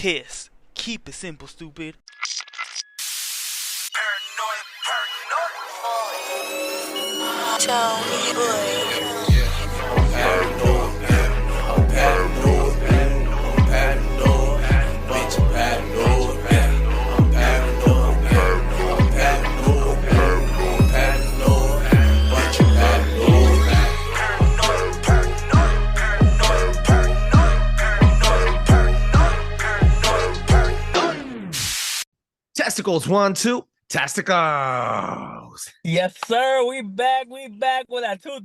Kiss. Keep it simple, stupid. Tell me, boy. I'm paranoid, I'm paranoid, I'm paranoid, bitch, I'm paranoid, I'm paranoid, I'm paranoid, I'm paranoid, bitch, I'm paranoid. Testicles, 1, 2. Testicles. Yes, sir. We back with that 200.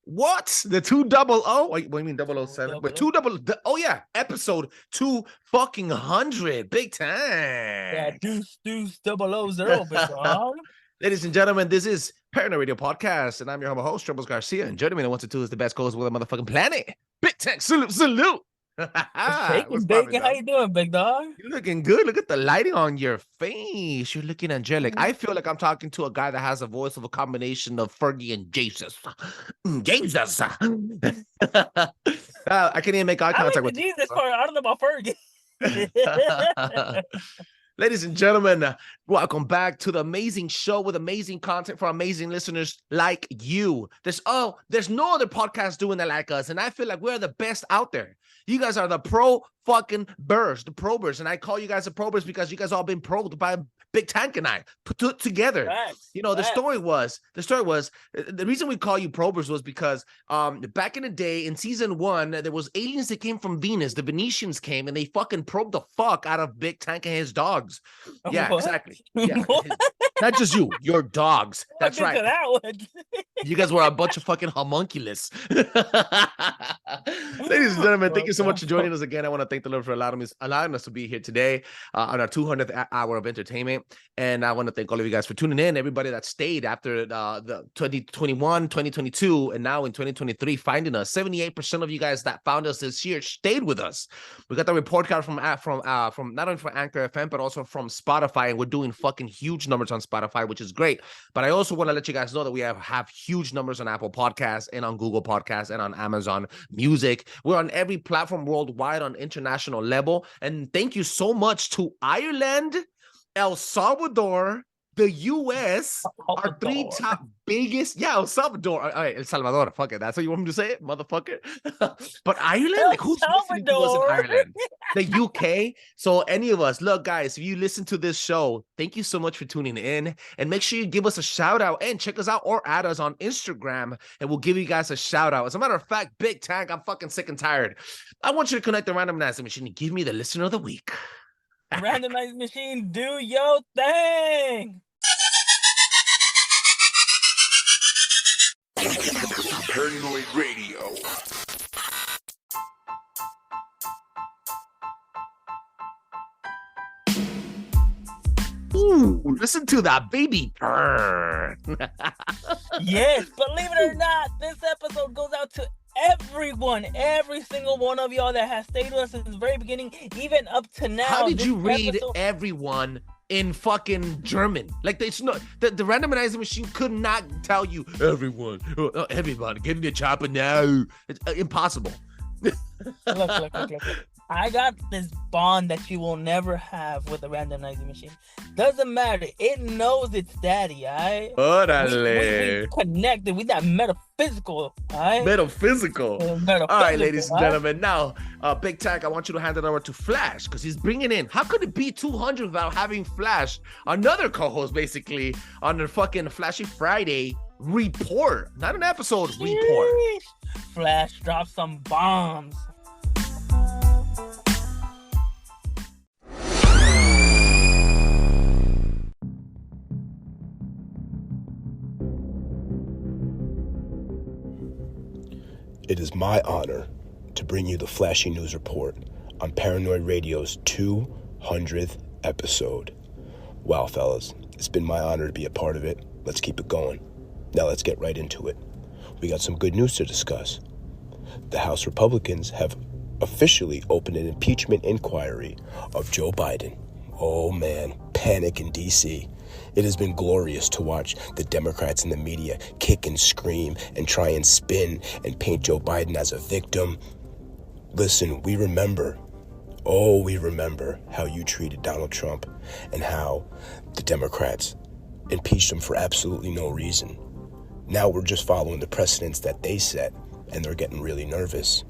What? The 200? Wait, what do you mean 007? But 200. Oh yeah, episode 200. Big time. Yeah, deuce 000, big dog. Ladies and gentlemen, this is Paranoid Radio Podcast, and I'm your host, Trebles Garcia. And joining me in 1 to 2 is the best co-host with a motherfucking planet. Big Tank, salute. Shaking, bacon. How you doing, big dog? You're looking good. Look at the lighting on your face. You're looking angelic. I feel like I'm talking to a guy that has a voice of a combination of Fergie and Jesus. Jesus. I can't even make eye contact with Jesus part. I don't know about Fergie. Ladies and gentlemen, welcome back to the amazing show with amazing content for amazing listeners like you. There's no other podcast doing that like us, and I feel like we're the best out there. You guys are the probers, and I call you guys the probers because you guys all been probed by Big Tank and I put together. Facts. You know, the story was the reason we call you probers was because back in the day in season 1 there was aliens that came from Venus. The Venetians came and they fucking probed the fuck out of Big Tank and his dogs. Yeah, What? exactly. Yeah, not just you, your dogs. That's right. You guys were a bunch of fucking homunculus. Ladies and gentlemen, thank you so much for joining us again. I want to thank the Lord for allowing us to be here today on our 200th hour of entertainment. And I want to thank all of you guys for tuning in. Everybody that stayed after the 2021, 2022, and now in 2023, finding us. 78% of you guys that found us this year stayed with us. We got the report card from not only from Anchor FM, but also from Spotify. And we're doing fucking huge numbers on Spotify, which is great. But I also want to let you guys know that we have huge numbers on Apple Podcasts and on Google Podcasts and on Amazon Music. We're on every platform worldwide on international level. And thank you so much to Ireland, El Salvador, the U.S., our 3 top biggest. Yeah, El Salvador. All right, El Salvador. Fuck it. That's how you want me to say it, motherfucker. But Ireland? Like, who's listening to us in Ireland? The UK? So any of us, look, guys, if you listen to this show, thank you so much for tuning in. And make sure you give us a shout out and check us out or add us on Instagram, and we'll give you guys a shout out. As a matter of fact, Big Tank, I'm fucking sick and tired. I want you to connect the randomizing machine and give me the listener of the week. Randomized machine, do your thing. Paranoid Radio. Ooh, listen to that baby purr. Yes, believe it or not, this episode goes out to everyone, every single one of y'all that has stayed with us since the very beginning, even up to now. How did you read everyone in fucking German? Like, it's not the randomizing machine could not tell you everyone, everybody, get in the chopper now. It's impossible. Look. I got this bond that you will never have with a randomizing machine. Doesn't matter. It knows its daddy, alright? We connected. We that metaphysical, alright? Metaphysical. All right, ladies and gentlemen. Now, Big Tank, I want you to hand it over to Flash because he's bringing in. How could it be 200 without having Flash, another co-host, basically, on the fucking Flashy Friday report? Not an episode, report. Flash dropped some bombs. It is my honor to bring you the Flashy News Report on Paranoid Radio's 200th episode. Wow, fellas, it's been my honor to be a part of it. Let's keep it going. Now let's get right into it. We got some good news to discuss. The House Republicans have officially opened an impeachment inquiry of Joe Biden. Oh man, panic in D.C. It has been glorious to watch the Democrats and the media kick and scream and try and spin and paint Joe Biden as a victim. Listen, we remember Oh, we remember how you treated Donald Trump and how the Democrats impeached him for absolutely no reason. Now we're just following the precedents that they set, and they're getting really nervous.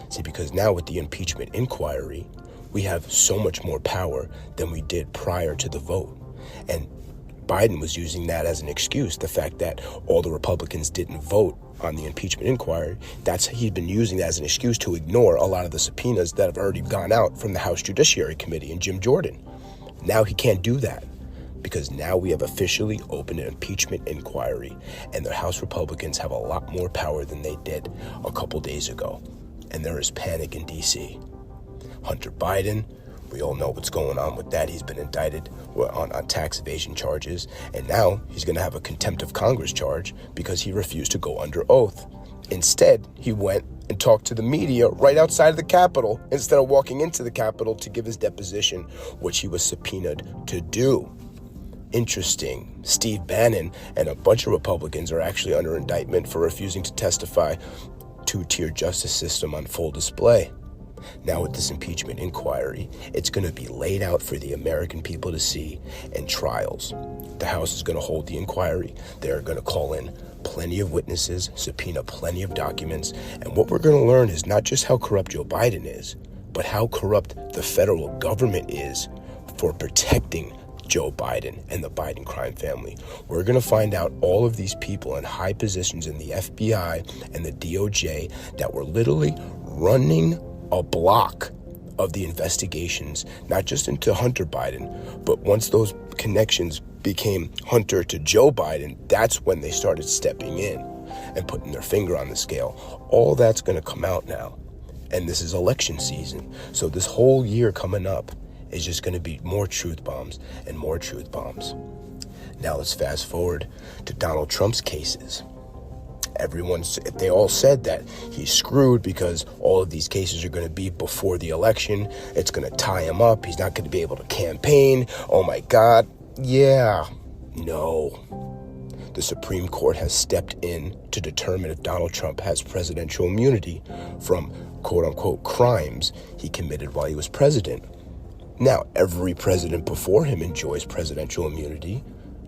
See, because now with the impeachment inquiry, we have so much more power than we did prior to the vote. And Biden was using that as an excuse, the fact that all the Republicans didn't vote on the impeachment inquiry. He'd been using that as an excuse to ignore a lot of the subpoenas that have already gone out from the House Judiciary Committee and Jim Jordan. Now he can't do that because now we have officially opened an impeachment inquiry, and the House Republicans have a lot more power than they did a couple days ago. And there is panic in D.C. Hunter Biden, we all know what's going on with that. He's been indicted on tax evasion charges, and now he's going to have a contempt of Congress charge because he refused to go under oath. Instead, he went and talked to the media right outside of the Capitol instead of walking into the Capitol to give his deposition, which he was subpoenaed to do. Interesting. Steve Bannon and a bunch of Republicans are actually under indictment for refusing to testify. Two-tier justice system on full display. Now with this impeachment inquiry, it's going to be laid out for the American people to see in trials. The House is going to hold the inquiry. They're going to call in plenty of witnesses, subpoena plenty of documents, and what we're going to learn is not just how corrupt Joe Biden is, but how corrupt the federal government is for protecting Joe Biden and the Biden crime family. We're going to find out all of these people in high positions in the FBI and the DOJ that were literally running a block of the investigations, not just into Hunter Biden, but once those connections became Hunter to Joe Biden, that's when they started stepping in and putting their finger on the scale. All that's going to come out now. And this is election season. So this whole year coming up is just going to be more truth bombs and more truth bombs. Now let's fast forward to Donald Trump's cases. They all said that he's screwed because all of these cases are going to be before the election. It's going to tie him up. He's not going to be able to campaign. Oh my God. Yeah. No. The Supreme Court has stepped in to determine if Donald Trump has presidential immunity from quote-unquote crimes he committed while he was president. Now, every president before him enjoys presidential immunity.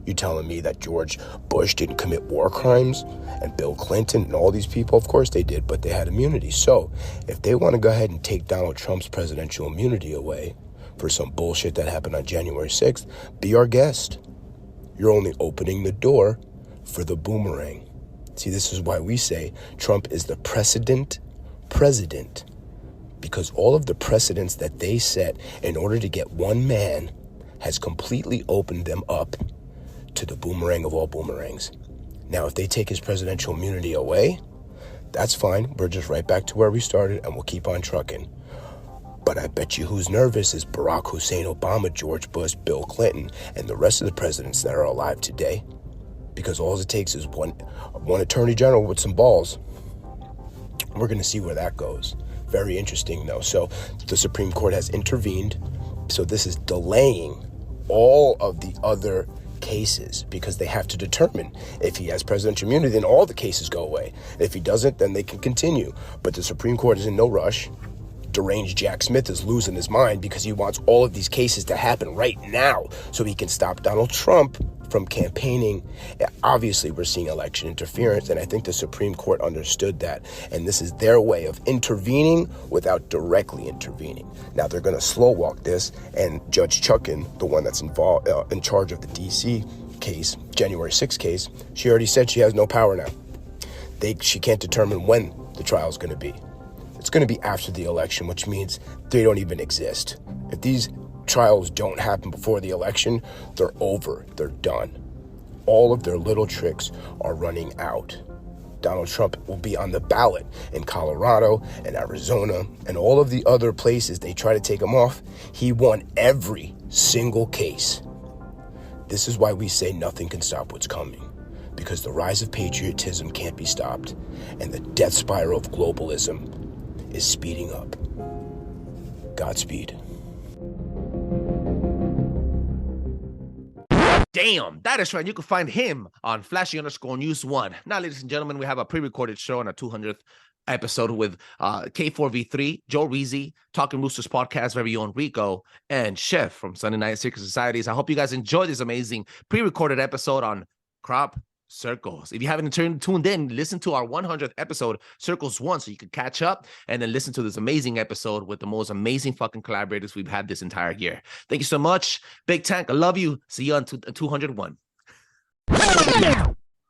You telling me that George Bush didn't commit war crimes and Bill Clinton and all these people? Of course they did, but they had immunity. So if they want to go ahead and take Donald Trump's presidential immunity away for some bullshit that happened on January 6th, be our guest. You're only opening the door for the boomerang. See, this is why we say Trump is the precedent president, because all of the precedents that they set in order to get one man has completely opened them up to the boomerang of all boomerangs. Now, if they take his presidential immunity away, that's fine. We're just right back to where we started, and we'll keep on trucking. But I bet you who's nervous is Barack Hussein Obama, George Bush, Bill Clinton, and the rest of the presidents that are alive today. Because all it takes is one attorney general with some balls. We're going to see where that goes. Very interesting, though. So the Supreme Court has intervened. So this is delaying all of the other cases because they have to determine if he has presidential immunity, then all the cases go away. If he doesn't, then they can continue. But the Supreme Court is in no rush. Deranged Jack Smith is losing his mind because he wants all of these cases to happen right now so he can stop Donald Trump from campaigning. Obviously, we're seeing election interference, and I think the Supreme Court understood that, and this is their way of intervening without directly intervening. Now, they're going to slow walk this, and Judge Chuckin, the one that's involved in charge of the D.C. case, January 6th case, she already said she has no power now. She can't determine when the trial is going to be. It's going to be after the election, which means they don't even exist. If these trials don't happen before the election, they're over. They're done. All of their little tricks are running out. Donald Trump will be on the ballot in Colorado and Arizona and all of the other places they try to take him off. He won every single case. This is why we say nothing can stop what's coming, because the rise of patriotism can't be stopped, and the death spiral of globalism is speeding up. Godspeed. Damn, that is right. You can find him on Flashy_News 1. Now, ladies and gentlemen, we have a pre-recorded show on our 200th episode with K4V3, Joreeezy, Talking Roosterz podcast, very own Rico, and Chef from Sunday Night Secret Societies. I hope you guys enjoyed this amazing pre-recorded episode on crop circles. If you haven't tuned in, listen to our 100th episode, Circles 1, so you can catch up and then listen to this amazing episode with the most amazing fucking collaborators we've had this entire year. Thank you so much. Big Tank, I love you. See you on 201.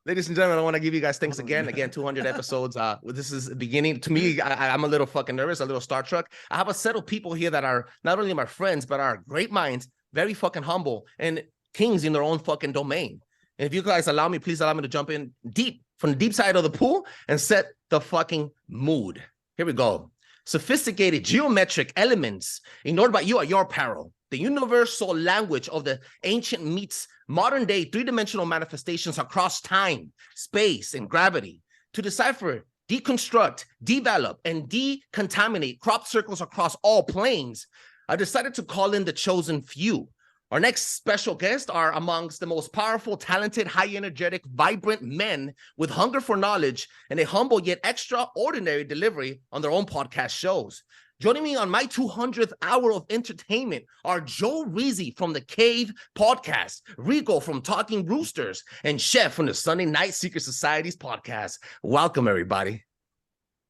Ladies and gentlemen, I want to give you guys thanks again. Again, 200 episodes. This is the beginning. To me, I'm a little fucking nervous, a little Star Trek. I have a set of people here that are not only my friends, but are great minds, very fucking humble, and kings in their own fucking domain. And if you guys allow me, please allow me to jump in deep from the deep side of the pool and set the fucking mood. Here we go. Sophisticated geometric elements ignored by you at your peril. The universal language of the ancient meets modern day three-dimensional manifestations across time, space, and gravity. To decipher, deconstruct, develop, and decontaminate crop circles across all planes, I decided to call in the chosen few. Our next special guests are amongst the most powerful, talented, high-energetic, vibrant men with hunger for knowledge and a humble yet extraordinary delivery on their own podcast shows. Joining me on my 200th hour of entertainment are Joreeezy from the Cave podcast, Rico from Talking Roosterz, and Chef from the Sunday Night Secret Societies podcast. Welcome, everybody.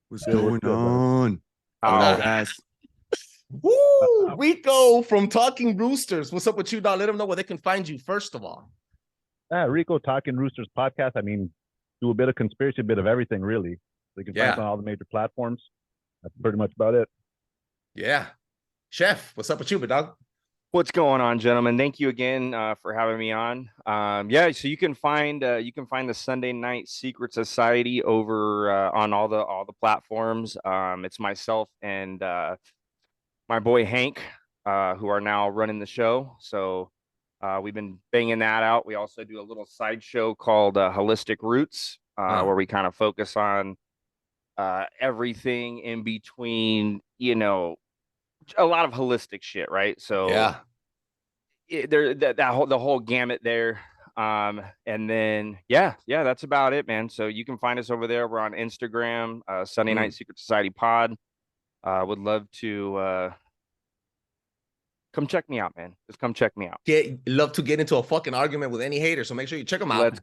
What's going on? Guys. Woo! Rico from Talking Roosterz. What's up with you, dog? Let them know where they can find you, first of all. Rico, Talking Roosterz podcast. I mean, do a bit of conspiracy, a bit of everything, really. They can find us on all the major platforms. That's pretty much about it. Yeah. Chef, what's up with you, dog? What's going on, gentlemen? Thank you again for having me on. So you can find the Sunday Night Secret Society over on all the platforms. It's myself and my boy Hank, who are now running the show. So we've been banging that out. We also do a little side show called Holistic Roots, where we kind of focus on everything in between, a lot of holistic shit, right? So the whole gamut there. And then that's about it, man. So you can find us over there. We're on Instagram, Sunday Night Secret Society Pod. Would love to come check me out, man. Just come check me out. Love to get into a fucking argument with any hater, so make sure you check them out. Let's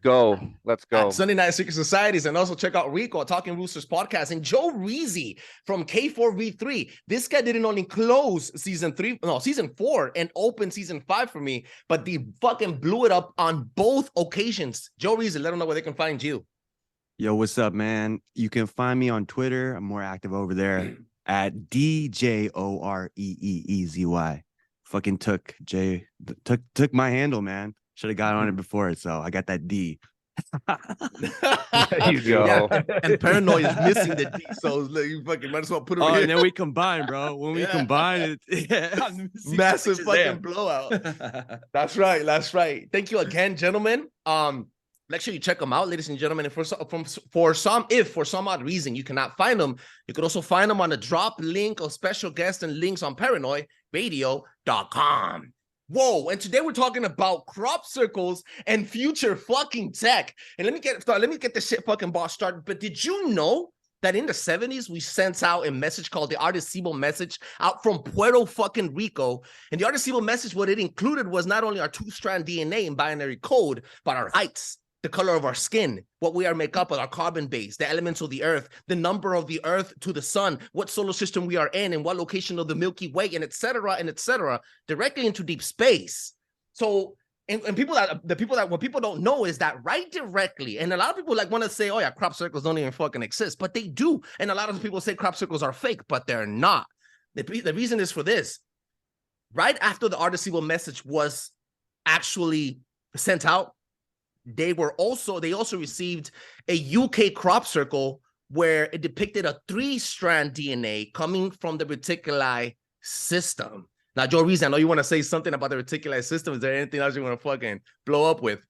go. Sunday Night Secret Societies, and also check out Rico, Talking Roosterz podcast, and Joreeezy from K4V3. This guy didn't only close season 4 and open season 5 for me, but he fucking blew it up on both occasions. Joreeezy, let them know where they can find you. Yo, what's up, man? You can find me on Twitter. I'm more active over there at DJOREEEZY. Fucking took my handle, man. Should have got on it before it, so I got that D. There you go. Yeah, and Paranoid is missing the D, so you fucking might as well put it and then we combine, bro. When we combine it, massive fucking blowout. That's right. Thank you again, gentlemen. Make sure you check them out, ladies and gentlemen. And if for some odd reason you cannot find them, you could also find them on the drop link of special guests and links on paranoidradio.com. Whoa, and today we're talking about crop circles and future fucking tech. And let me get this shit fucking boss started. But did you know that in the 70s we sent out a message called the Arecibo message out from Puerto fucking Rico? And the Arecibo message, what it included was not only our 2-strand DNA and binary code, but our heights, the color of our skin, what we are made up of, our carbon base, the elements of the earth, the number of the earth to the sun, what solar system we are in, and what location of the Milky Way, and et cetera, directly into deep space. So, and what people don't know is that right directly, and a lot of people want to say, oh yeah, crop circles don't even fucking exist, but they do. And a lot of people say crop circles are fake, but they're not. The reason is for this. Right after the Arecibo message was actually sent out, they also received a UK crop circle where it depicted a 3-strand DNA coming from the reticuli system. Now, Joreeezy, I know you want to say something about the reticuli system. Is there anything else you want to fucking blow up with?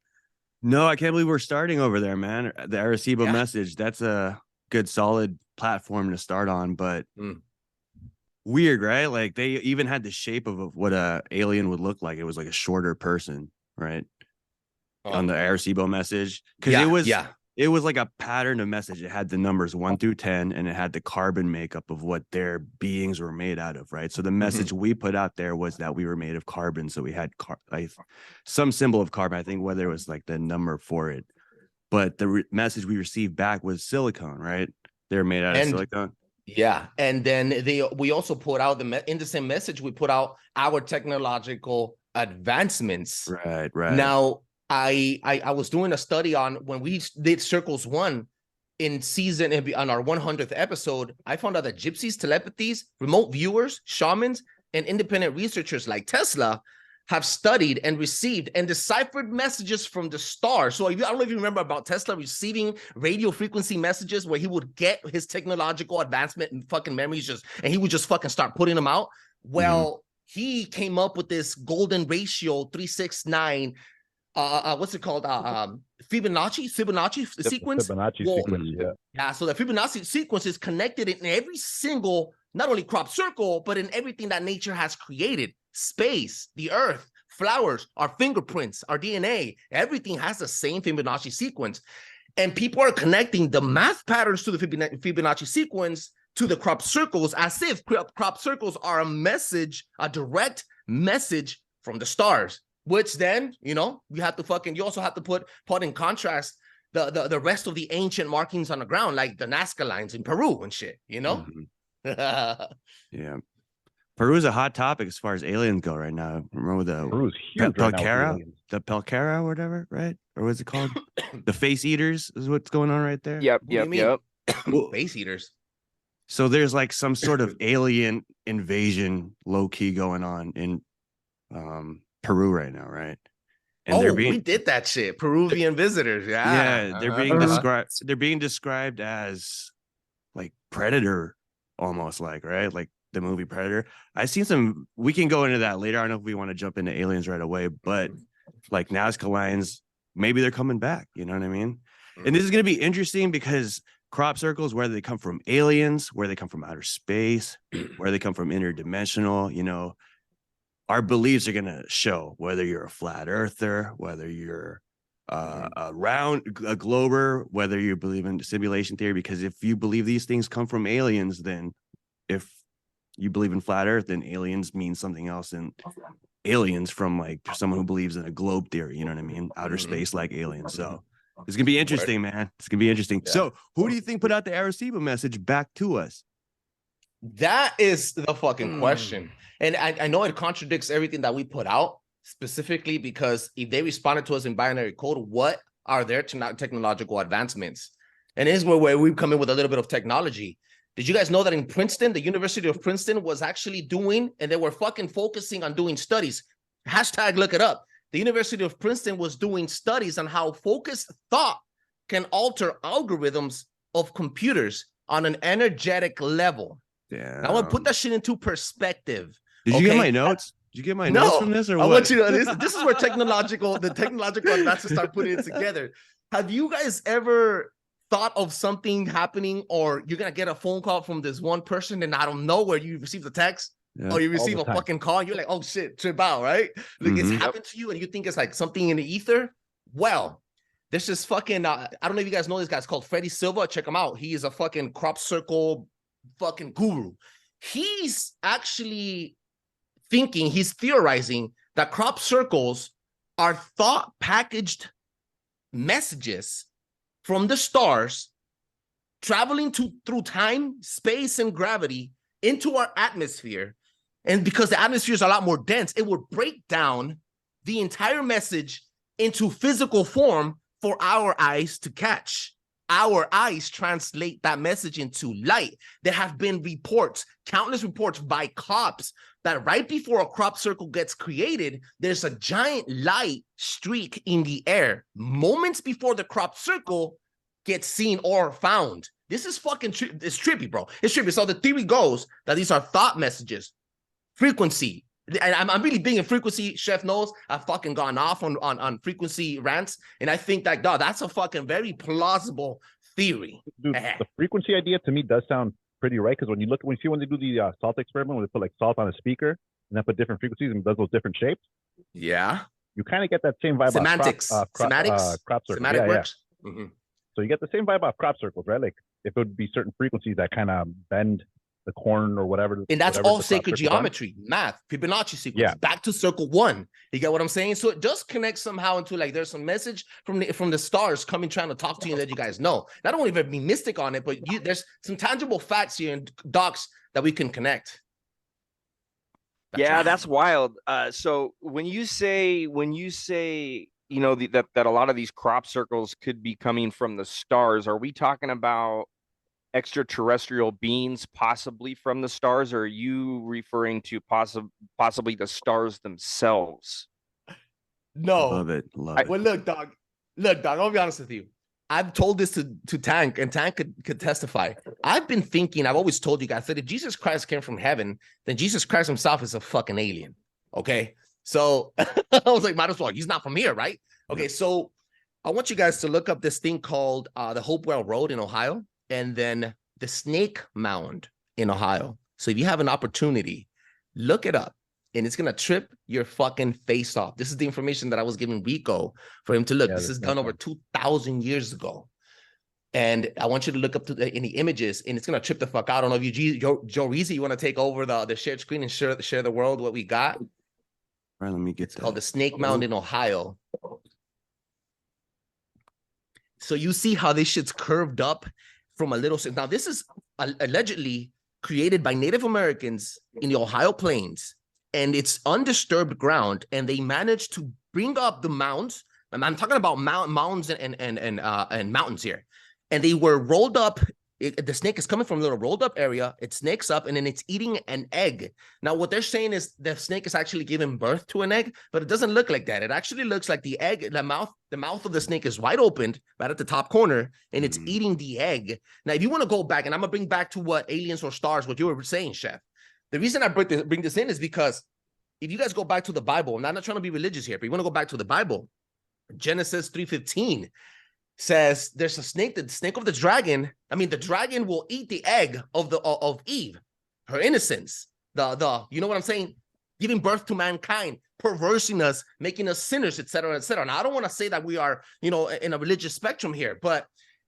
No, I can't believe we're starting over there, man. The Arecibo message, that's a good, solid platform to start on, but weird, right? Like, they even had the shape of what a alien would look like. It was like a shorter person, right? On the Arecibo message, because It was like a pattern of message. It had the numbers 1 through 10, and it had the carbon makeup of what their beings were made out of, right? So the message we put out there was that we were made of carbon. So we had some symbol of carbon, I think, whether it was like the number for it. But the message we received back was silicone, right? They're made out of silicone. Yeah. And then we also put out in the same message, we put out our technological advancements. Right. Now, I was doing a study on when we did Circles 1 in season on our 100th episode. I found out that gypsies, telepathies, remote viewers, shamans, and independent researchers like Tesla have studied and received and deciphered messages from the stars. So I don't know if you remember about Tesla receiving radio frequency messages where he would get his technological advancement and fucking memories and he would just fucking start putting them out. Well, he came up with this golden ratio 369. What's it called? Fibonacci sequence. Fibonacci sequence, yeah. So the Fibonacci sequence is connected in every single, not only crop circle, but in everything that nature has created. Space, the earth, flowers, our fingerprints, our DNA, everything has the same Fibonacci sequence. And people are connecting the math patterns to the Fibonacci sequence to the crop circles as if crop circles are a direct message from the stars, which then, you also have to put in contrast the rest of the ancient markings on the ground, like the Nazca lines in Peru and shit, Yeah. Peru is a hot topic as far as aliens go right now. Remember the Peru's huge the Pelcara or whatever, right? Or what's it called? The face eaters is what's going on right there. Yep. Face eaters. So there's like some sort of alien invasion low key going on in Peru right now, right? And we did that shit. Peruvian visitors. Yeah, they're being described. They're being described as like predator, almost like, right? Like the movie Predator. I've seen some. We can go into that later. I don't know if we want to jump into aliens right away, but like Nazca lines, maybe they're coming back. You know what I mean? And this is going to be interesting because crop circles, whether they come from aliens, where they come from outer space, where they come from interdimensional, our beliefs are going to show whether you're a flat earther, whether you're a glober, whether you believe in simulation theory. Because if you believe these things come from aliens, then if you believe in flat earth, then aliens mean something else, and aliens from like someone who believes in a globe theory, you know what I mean? Outer space like aliens. So it's gonna be interesting, man. It's gonna be interesting. Yeah. So who do you think put out the Arecibo message back to us? That is the fucking question. And I know it contradicts everything that we put out, specifically because if they responded to us in binary code, what are their technological advancements? And this is where we come in with a little bit of technology. Did you guys know that in Princeton, the University of Princeton was actually doing, and they were fucking focusing on doing studies. Hashtag look it up. The University of Princeton was doing studies on how focused thought can alter algorithms of computers on an energetic level. Yeah. I want to put that shit into perspective. Did you get my notes? Did you get my notes from this or what? I want you to, this is where the technological advances start putting it together. Have you guys ever thought of something happening, or you're gonna get a phone call from this one person and I don't know where you receive the text or you receive a fucking call and you're like, oh shit, trip out, right? Like it's happened to you and you think it's like something in the ether. Well, there's this fucking I don't know if you guys know this guy's called Freddie Silva. Check him out. He is a fucking crop circle fucking guru. He's actually he's theorizing that crop circles are thought packaged messages from the stars traveling through time, space, and gravity into our atmosphere. And because the atmosphere is a lot more dense, it would break down the entire message into physical form for our eyes to catch. Our eyes translate that message into light. There have been reports, countless reports by cops, that right before a crop circle gets created, there's a giant light streak in the air moments before the crop circle gets seen or found. This is fucking it's trippy, bro. It's trippy. So the theory goes that these are thought messages, frequency. And I'm really big in frequency. Chef knows I've fucking gone off on frequency rants, and I think that that's a fucking very plausible theory. Dude, the frequency idea to me does sound pretty right, because when you see when they do the salt experiment, when they put like salt on a speaker and then put different frequencies and does those different shapes, yeah, you kind of get that same vibe. Semantics, crop circle. Semantic works. Yeah. So you get the same vibe off crop circles, right? Like if it would be certain frequencies that kind of bend the corn or whatever. And that's all sacred geometry, math, Fibonacci sequence, back to circle one. You get what I'm saying? So it does connect somehow into like there's some message from the stars coming trying to talk to you that you guys know. Not only even be mystic on it, but there's some tangible facts here and docs that we can connect. That's wild. So when you say you know that a lot of these crop circles could be coming from the stars, are we talking about extraterrestrial beings possibly from the stars, or are you referring to possibly the stars themselves? No. Love it. Well, look, dog, I'll be honest with you. I've told this to Tank, and Tank could testify. I've been thinking, I've always told you guys that if Jesus Christ came from heaven, then Jesus Christ himself is a fucking alien. Okay. So I was like, might as well. He's not from here, right? Okay. So I want you guys to look up this thing called the Hopewell Road in Ohio, and then the Snake Mound in Ohio. So if you have an opportunity, look it up, and it's going to trip your fucking face off. This is the information that I was giving Rico for him to look. This is done over 2,000 years ago. And I want you to look up in the images, and it's going to trip the fuck out. I don't know if Joreeezy, you want to take over the shared screen and share the world what we got? All right, let me get to called the Snake Mound in Ohio. So you see how this shit's curved up from a little. Now, this is allegedly created by Native Americans in the Ohio Plains, and it's undisturbed ground, and they managed to bring up the mounds. And I'm talking about mounds and mountains here, and they were rolled up. The snake is coming from a little rolled up area. It snakes up, and then it's eating an egg. Now, what they're saying is the snake is actually giving birth to an egg, but it doesn't look like that. It actually looks like the egg, the mouth of the snake is wide open right at the top corner, and it's eating the egg. Now, if you want to go back, and I'm going to bring back to what aliens or stars, what you were saying, Chef. The reason I bring this in is because if you guys go back to the Bible, and I'm not trying to be religious here, but you want to go back to the Bible, Genesis 3:15 says there's a snake, the snake of the dragon. I mean, the dragon will eat the egg of Eve, her innocence. You know what I'm saying? Giving birth to mankind, perversing us, making us sinners, etc., etc. Now, I don't want to say that we are, in a religious spectrum here, but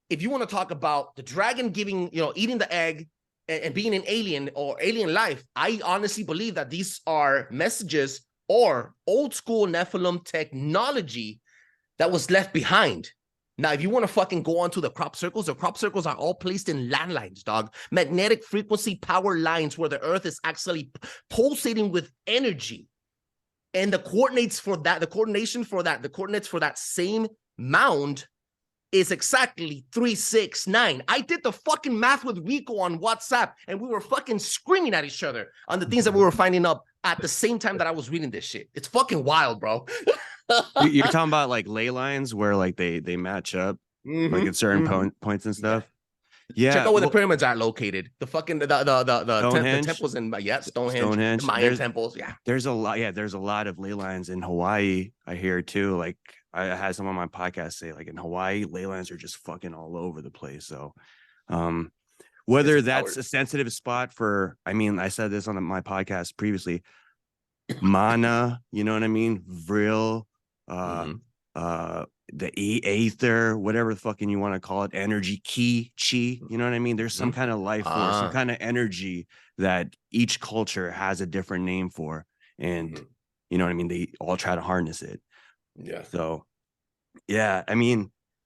if you want to talk about the dragon giving, eating the egg and being an alien or alien life, I honestly believe that these are messages or old school Nephilim technology that was left behind. Now, if you want to fucking go onto the crop circles are all placed in landlines, dog. Magnetic frequency power lines where the earth is actually pulsating with energy. And the coordinates for that same mound is exactly 369. I did the fucking math with Rico on WhatsApp, and we were fucking screaming at each other on the things that we were finding up at the same time that I was reading this shit. It's fucking wild, bro. You're talking about like ley lines where like they match up like at certain points and stuff. Yeah. Check out where the pyramids are located. The fucking the temples in Stonehenge, Mayan temples. Yeah. There's a lot of ley lines in Hawaii. I hear too. Like I had someone on my podcast say like in Hawaii, ley lines are just fucking all over the place. So whether that's a sensitive spot for, I said this on my podcast previously, mana, you know what I mean? Vril, the aether, whatever fucking you want to call it, energy, chi, you know what I mean? There's some kind of life force, some kind of energy that each culture has a different name for, and you know what I mean? They all try to harness it. Yeah. So yeah,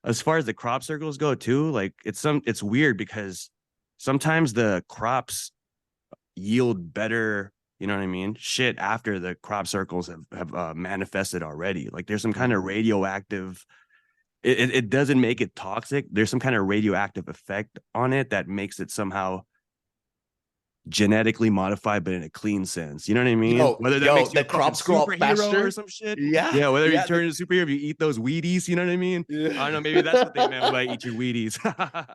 as far as the crop circles go too, like it's weird because sometimes the crops yield better, you know what I mean, shit after the crop circles have manifested already. Like there's some kind of radioactive, it doesn't make it toxic. There's some kind of radioactive effect on it that makes it somehow genetically modified, but in a clean sense. You know what I mean? Whether that makes you the crops grow up faster or some shit. Yeah. Whether you turn into a superhero, if you eat those Wheaties, you know what I mean? Yeah. I don't know. Maybe that's what they meant by eat your Wheaties.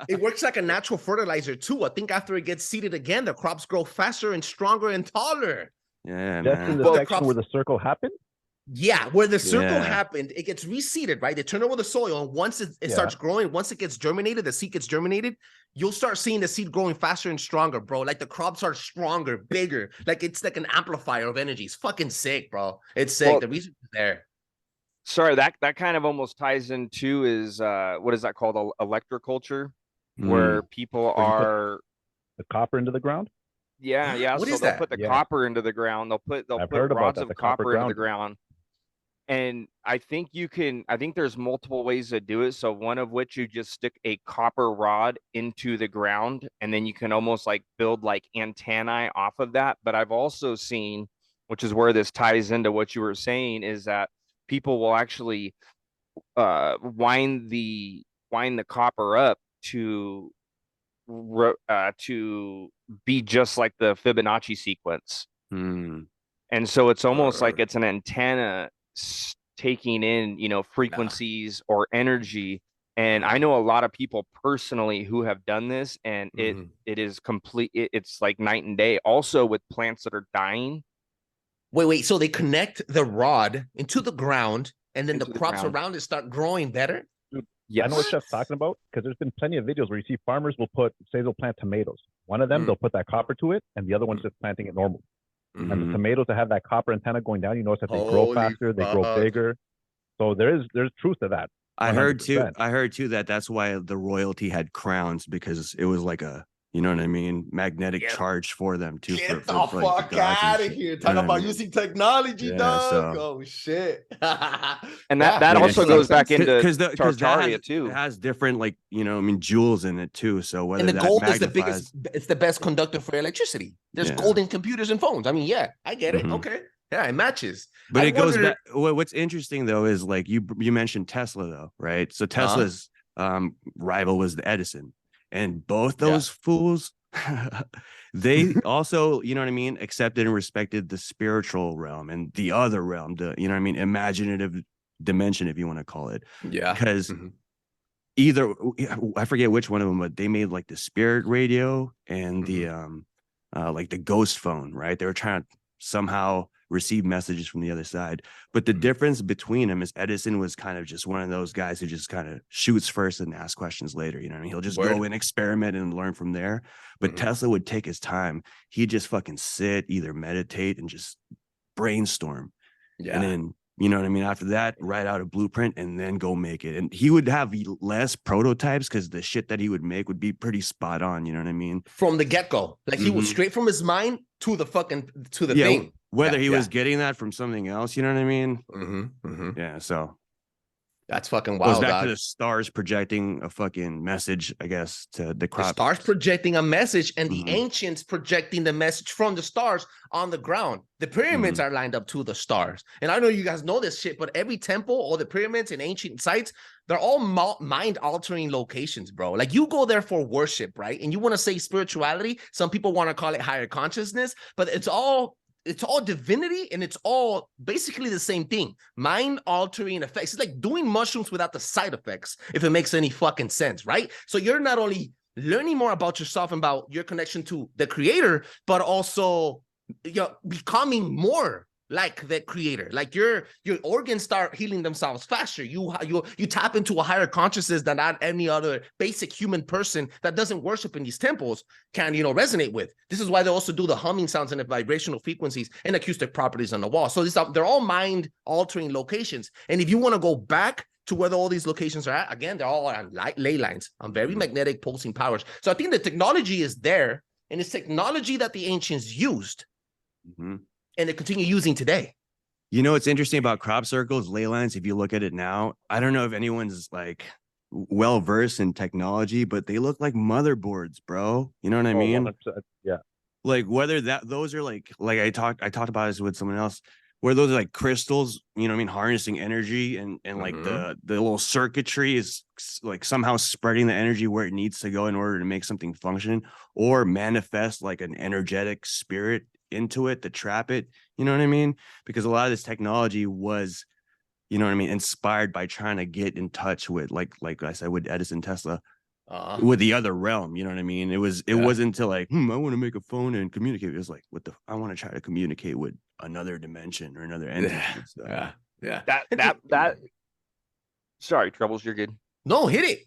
It works like a natural fertilizer too. I think after it gets seeded again, the crops grow faster and stronger and taller. Yeah, that's man. in the section where the circle happened. Yeah, where the circle happened, it gets reseeded, right? They turn over the soil, and once it starts growing, once it gets germinated, the seed gets germinated, you'll start seeing the seed growing faster and stronger, bro. Like the crops are stronger, bigger. Like it's like an amplifier of energy. It's fucking sick, bro. It's sick. The reason is there. sorry, that kind of almost ties into is what is that called? Electroculture, where people Where you put are the copper into the ground. yeah. What So is they'll that? put the Yeah. copper into the ground. They'll I've put heard about rods that. of The copper copper into the ground. ground. And I think there's multiple ways to do it. So one of which you just stick a copper rod into the ground and then you can almost like build like antennae off of that. But I've also seen, which is where this ties into what you were saying, is that people will actually wind the copper up to be just like the Fibonacci sequence. Hmm. And so it's almost like it's an antenna taking in, frequencies or energy. And I know a lot of people personally who have done this, and it is complete. It's like night and day. Also with plants that are dying. Wait. So they connect the rod into the ground, and then the crops ground. around it start growing better? Yes. I know what Chef's talking about, because there's been plenty of videos where you see farmers will they'll plant tomatoes. One of them, they'll put that copper to it, and the other one's just planting it normal. And the tomatoes that have that copper antenna going down, you notice that they grow faster, they grow bigger. So there's truth to that. 100%. I heard too that that's why the royalty had crowns, because it was like a, you know what I mean, magnetic charge for them too. Get the for, like, fuck out of here! Talking about using technology, dog. Oh shit! And that also goes back into Tartaria too. It has different, like, you know, I mean, jewels in it too. So whether and the gold is the biggest, it's the best conductor for electricity. There's gold in computers and phones. I mean, yeah, I get it. Okay. Yeah, it matches. But it goes back. What's interesting though is, like, you mentioned Tesla though, right? So Tesla's rival was the Edison, and both those fools, they also, you know what I mean, accepted and respected the spiritual realm and the other realm, the, you know what I mean, imaginative dimension, if you want to call it. Yeah. Because either, I forget which one of them, but they made like the spirit radio and the like the ghost phone, right? They were trying to somehow receive messages from the other side. But the difference between them is Edison was kind of just one of those guys who just kind of shoots first and asks questions later. You know what I mean? He'll just go and experiment and learn from there. But Tesla would take his time. He'd just fucking sit, either meditate and just brainstorm. Yeah. And then, you know what I mean? After that, write out a blueprint and then go make it. And he would have less prototypes because the shit that he would make would be pretty spot on. You know what I mean? From the get-go. Like he was straight from his mind to the thing. Whether he was getting that from something else, you know what I mean? Yeah, so that's fucking wild. Goes back to the stars projecting a fucking message, I guess, to the crop. The stars projecting a message, and the ancients projecting the message from the stars on the ground. The pyramids are lined up to the stars. And I know you guys know this shit, but every temple or the pyramids and ancient sites, they're all mind-altering locations, bro. Like, you go there for worship, right? And you want to say spirituality. Some people want to call it higher consciousness, but it's all divinity, and it's all basically the same thing. Mind-altering effects. It's like doing mushrooms without the side effects, if it makes any fucking sense, right? So you're not only learning more about yourself and about your connection to the creator, but also you're becoming more like the creator. Like your organs start healing themselves faster. You tap into a higher consciousness that not any other basic human person that doesn't worship in these temples can, resonate with. This is why they also do the humming sounds and the vibrational frequencies and acoustic properties on the wall. So they're all mind altering locations. And if you want to go back to where all these locations are at, again, they're all on ley lines, on very magnetic pulsing powers. So I think the technology is there, and it's technology that the ancients used. And they continue using today. You know what's interesting about crop circles, ley lines? If you look at it now, I don't know if anyone's like well versed in technology, but they look like motherboards, bro. You know what I mean? 100%. Yeah. Like whether those are like I talked about this with someone else, where those are like crystals, you know what I mean, harnessing energy, and like the little circuitry is like somehow spreading the energy where it needs to go in order to make something function or manifest like an energetic spirit into it to trap it. You know what I mean? Because a lot of this technology was, you know what I mean, inspired by trying to get in touch with, like I said, with Edison, Tesla, with the other realm. You know what I mean? It wasn't until like, I want to make a phone and communicate. It was like, I want to try to communicate with another dimension or another entity. That sorry, Trebles, you're good. No, hit it.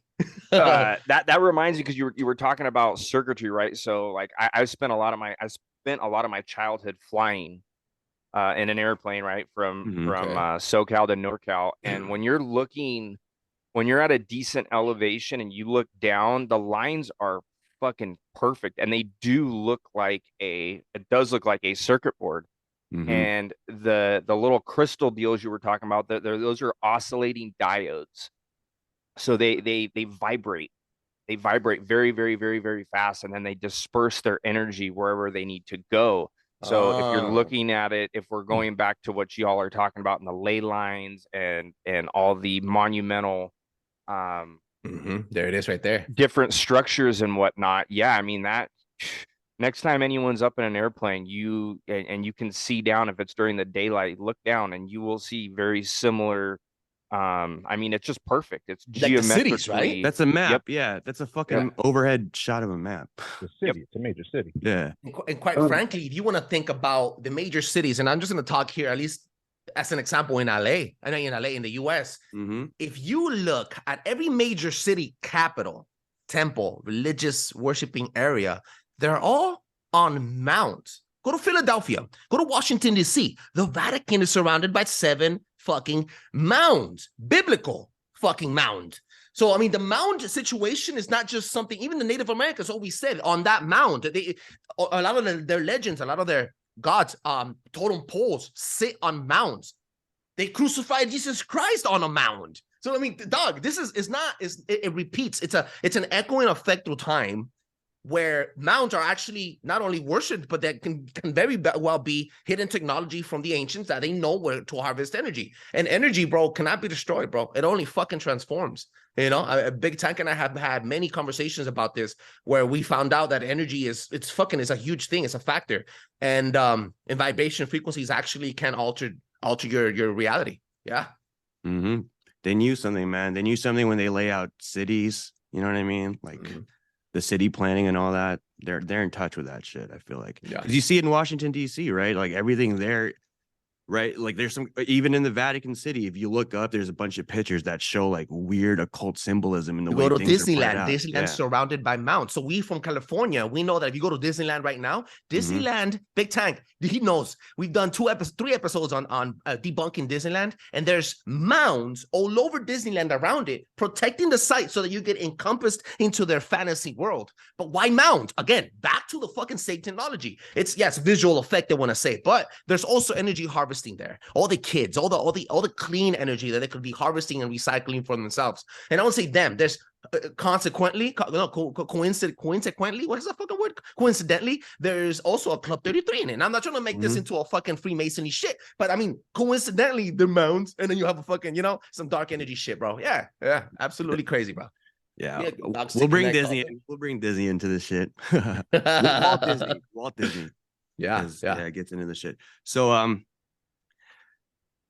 That reminds me, because you were talking about circuitry, right? So like I spent a lot of my childhood flying, in an airplane, right? From Okay. SoCal to NorCal. And when you're at a decent elevation and you look down, the lines are fucking perfect. And they do look like it does look like a circuit board. And the little crystal deals you were talking about, those are oscillating diodes. So they vibrate. They vibrate very, very, very, very fast, and then they disperse their energy wherever they need to go. So if you're looking at it, if we're going back to what y'all are talking about in the ley lines and all the monumental there it is right there, different structures and whatnot. Yeah, I mean that next time anyone's up in an airplane, you can see down, if it's during the daylight, look down and you will see very similar. I mean, it's just perfect. It's like geometrically. the cities, right? That's a map. Yeah, that's a fucking overhead shot of a map. The city, it's a major city. Yeah. And quite frankly, if you want to think about the major cities, and I'm just going to talk here, at least as an example, in LA, I know in LA, in the US, if you look at every major city capital, temple, religious worshiping area, they're all on mounts. Go to Philadelphia, go to Washington, D.C. The Vatican is surrounded by 7 fucking mounds, biblical fucking mound. So, I mean, the mound situation is not just something, even the Native Americans always said on that mound, a lot of their legends, a lot of their gods, totem poles sit on mounds. They crucified Jesus Christ on a mound. So, I mean, dog, this it repeats. It's an echoing effect through time, where mounds are actually not only worshipped, but that can very well be hidden technology from the ancients that they know where to harvest energy. And energy, bro, cannot be destroyed, bro. It only fucking transforms. You know, Big Tank and I have had many conversations about this, where we found out that energy is a huge thing. It's a factor. And vibration frequencies actually can alter your reality. Yeah. They knew something, man. They knew something when they lay out cities. You know what I mean? Like, the city planning and all that, they're in touch with that shit, I feel like. Yeah. Because you see it in Washington, D.C., right? Like everything there, right? Like there's some, even in the Vatican City, if you look up, there's a bunch of pictures that show like weird occult symbolism in the way things are played out. Disneyland's surrounded by mounts. So we from California, we know that if you go to Disneyland right now, Disneyland, Big Tank, he knows. We've done 3 episodes on debunking Disneyland, and there's mounds all over Disneyland around it, protecting the site so that you get encompassed into their fantasy world. But why mounds? Again, back to the fucking Satanology. It's visual effect, they want to say, but there's also energy harvesting there. All the kids, all the clean energy that they could be harvesting and recycling for themselves. And I won't say them. There's coincidentally, what is that fucking word? Coincidentally, there's also a Club 33 in it. And I'm not trying to make this into a fucking Freemasonry shit, but I mean, coincidentally, the mounds, and then you have a fucking, some dark energy shit, bro. Yeah, absolutely crazy, bro. Yeah, we'll bring Disney in. We'll bring Disney into this shit. Walt Disney. Yeah, it gets into the shit. So,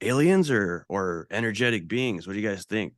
aliens or energetic beings, what do you guys think?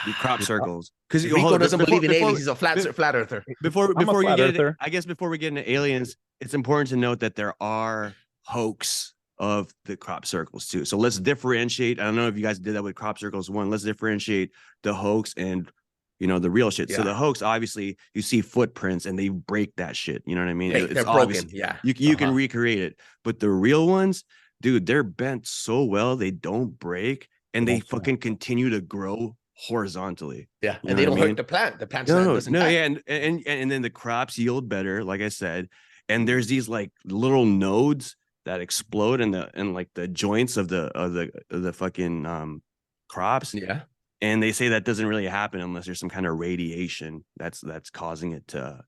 The crop circles, because Rico doesn't believe in aliens. He's a flat earther. Before you get it, I guess before we get into aliens, it's important to note that there are hoax of the crop circles too. So let's differentiate. I don't know if you guys did that with crop circles 1. Let's differentiate the hoax and the real shit. So the hoax, obviously, you see footprints and they break that shit. You know what I mean? They're broken. Yeah, you can recreate it, but the real ones, dude, they're bent so well they don't break, and they fucking continue to grow horizontally. Yeah, and they don't hurt the plant. The plant doesn't die. Yeah, and then the crops yield better, like I said. And there's these like little nodes that explode in the joints of the fucking crops. Yeah. And they say that doesn't really happen unless there's some kind of radiation that's causing it to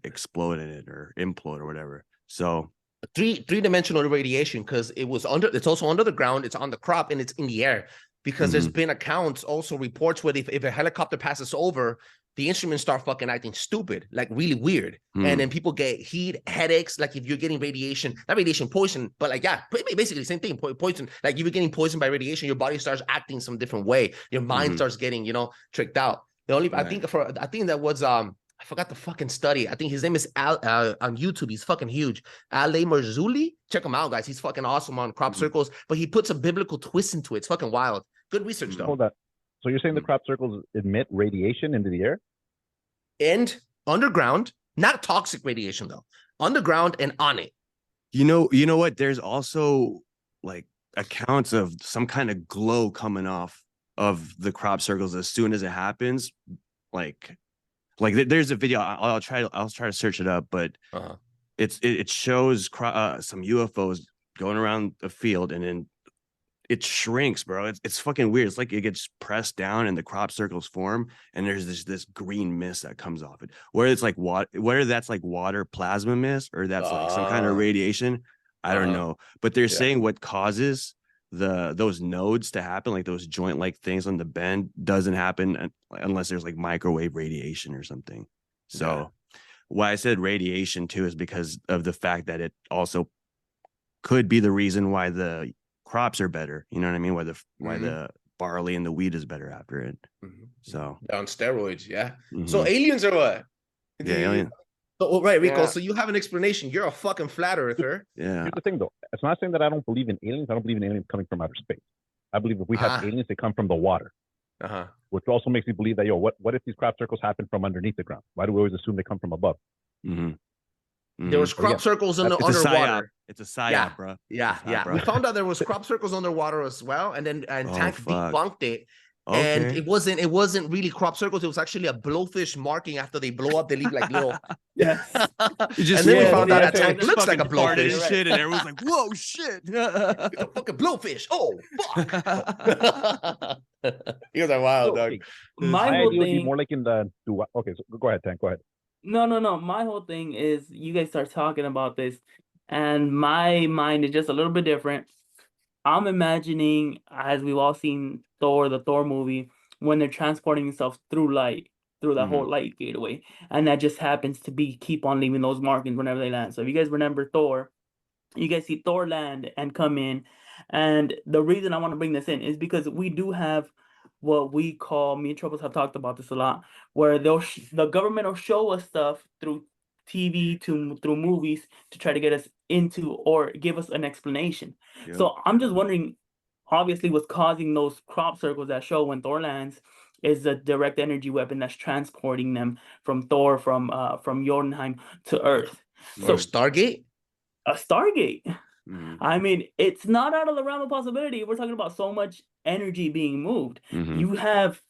explode in it or implode or whatever. So three-dimensional radiation, because it's also under the ground, it's on the crop, and it's in the air. Because there's been accounts, also reports where if a helicopter passes over, the instruments start fucking acting stupid, like really weird. And then people get heat, headaches, like if you're getting radiation, not radiation, poison, but like, basically same thing, poison. Like if you're getting poisoned by radiation, your body starts acting some different way. Your mind starts getting, tricked out. I think that was, I forgot the fucking study. I think his name is Al, on YouTube. He's fucking huge. Ale Marzulli. Check him out, guys. He's fucking awesome on crop circles, but he puts a biblical twist into it. It's fucking wild. Good research, though. Hold on. So you're saying the crop circles emit radiation into the air? And underground, not toxic radiation, though. Underground and on it. You know what? There's also like accounts of some kind of glow coming off of the crop circles as soon as it happens. Like there's a video. I'll try to search it up, but it shows some UFOs going around a field, and then it shrinks, bro. It's fucking weird. It's like it gets pressed down and the crop circles form, and there's this green mist that comes off it. Whether it's like whether that's like water plasma mist or that's like some kind of radiation, I don't know. But they're saying what causes those nodes to happen, like those joint like things on the bend, doesn't happen unless there's like microwave radiation or something. So why I said radiation too is because of the fact that it also could be the reason why the crops are better. You know what I mean? Why the barley and the wheat is better after it. So on steroids, So aliens are what? Alien. So, right, Rico. So you have an explanation. You're a fucking flat earther. Here's the thing, though. It's not saying that I don't believe in aliens. I don't believe in aliens coming from outer space. I believe if we have aliens, they come from the water. Which also makes me believe that, what if these crop circles happen from underneath the ground? Why do we always assume they come from above? There was crop circles underwater. It's a psyop, bro. Yeah. We found out there was crop circles underwater as well, and Tank debunked it. And it wasn't really crop circles. It was actually a blowfish marking. After they blow up, they leave like little. And then we found out that Tank looks like a blowfish. And shit, and everyone's like, "Whoa, shit! It's a fucking blowfish! Oh, fuck!" You guys are wild, dog. My whole thing would be more like in the. Okay, so go ahead, Tank. Go ahead. No. My whole thing is you guys start talking about this, and my mind is just a little bit different. I'm imagining, as we've all seen the Thor movie, when they're transporting themselves through light, through that whole light gateway, and that just happens to keep on leaving those markings whenever they land. So if you guys remember Thor, you guys see Thor land and come in, and the reason I want to bring this in is because we do have what we call, me and Trebles have talked about this a lot, where the government will show us stuff through TV through movies to try to get us into or give us an explanation. So I'm just wondering, obviously what's causing those crop circles that show when Thor lands is the direct energy weapon that's transporting them from Thor, from Jotunheim to Earth. So Stargate? A Stargate. I mean, it's not out of the realm of possibility. We're talking about so much energy being moved. You have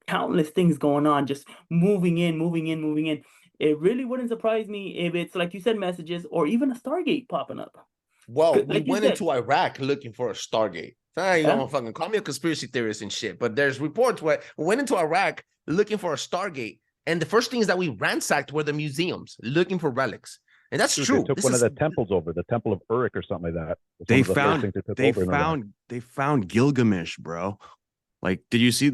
countless things going on, just moving in. It really wouldn't surprise me if it's, like you said, messages or even a Stargate popping up. Well, we went into Iraq looking for a Stargate. You don't fucking call me a conspiracy theorist and shit, but there's reports where we went into Iraq looking for a Stargate, and the first things that we ransacked were the museums looking for relics. And that's true. They took one of the temples over, the Temple of Uruk or something like that. They found Gilgamesh, bro. Like, did you see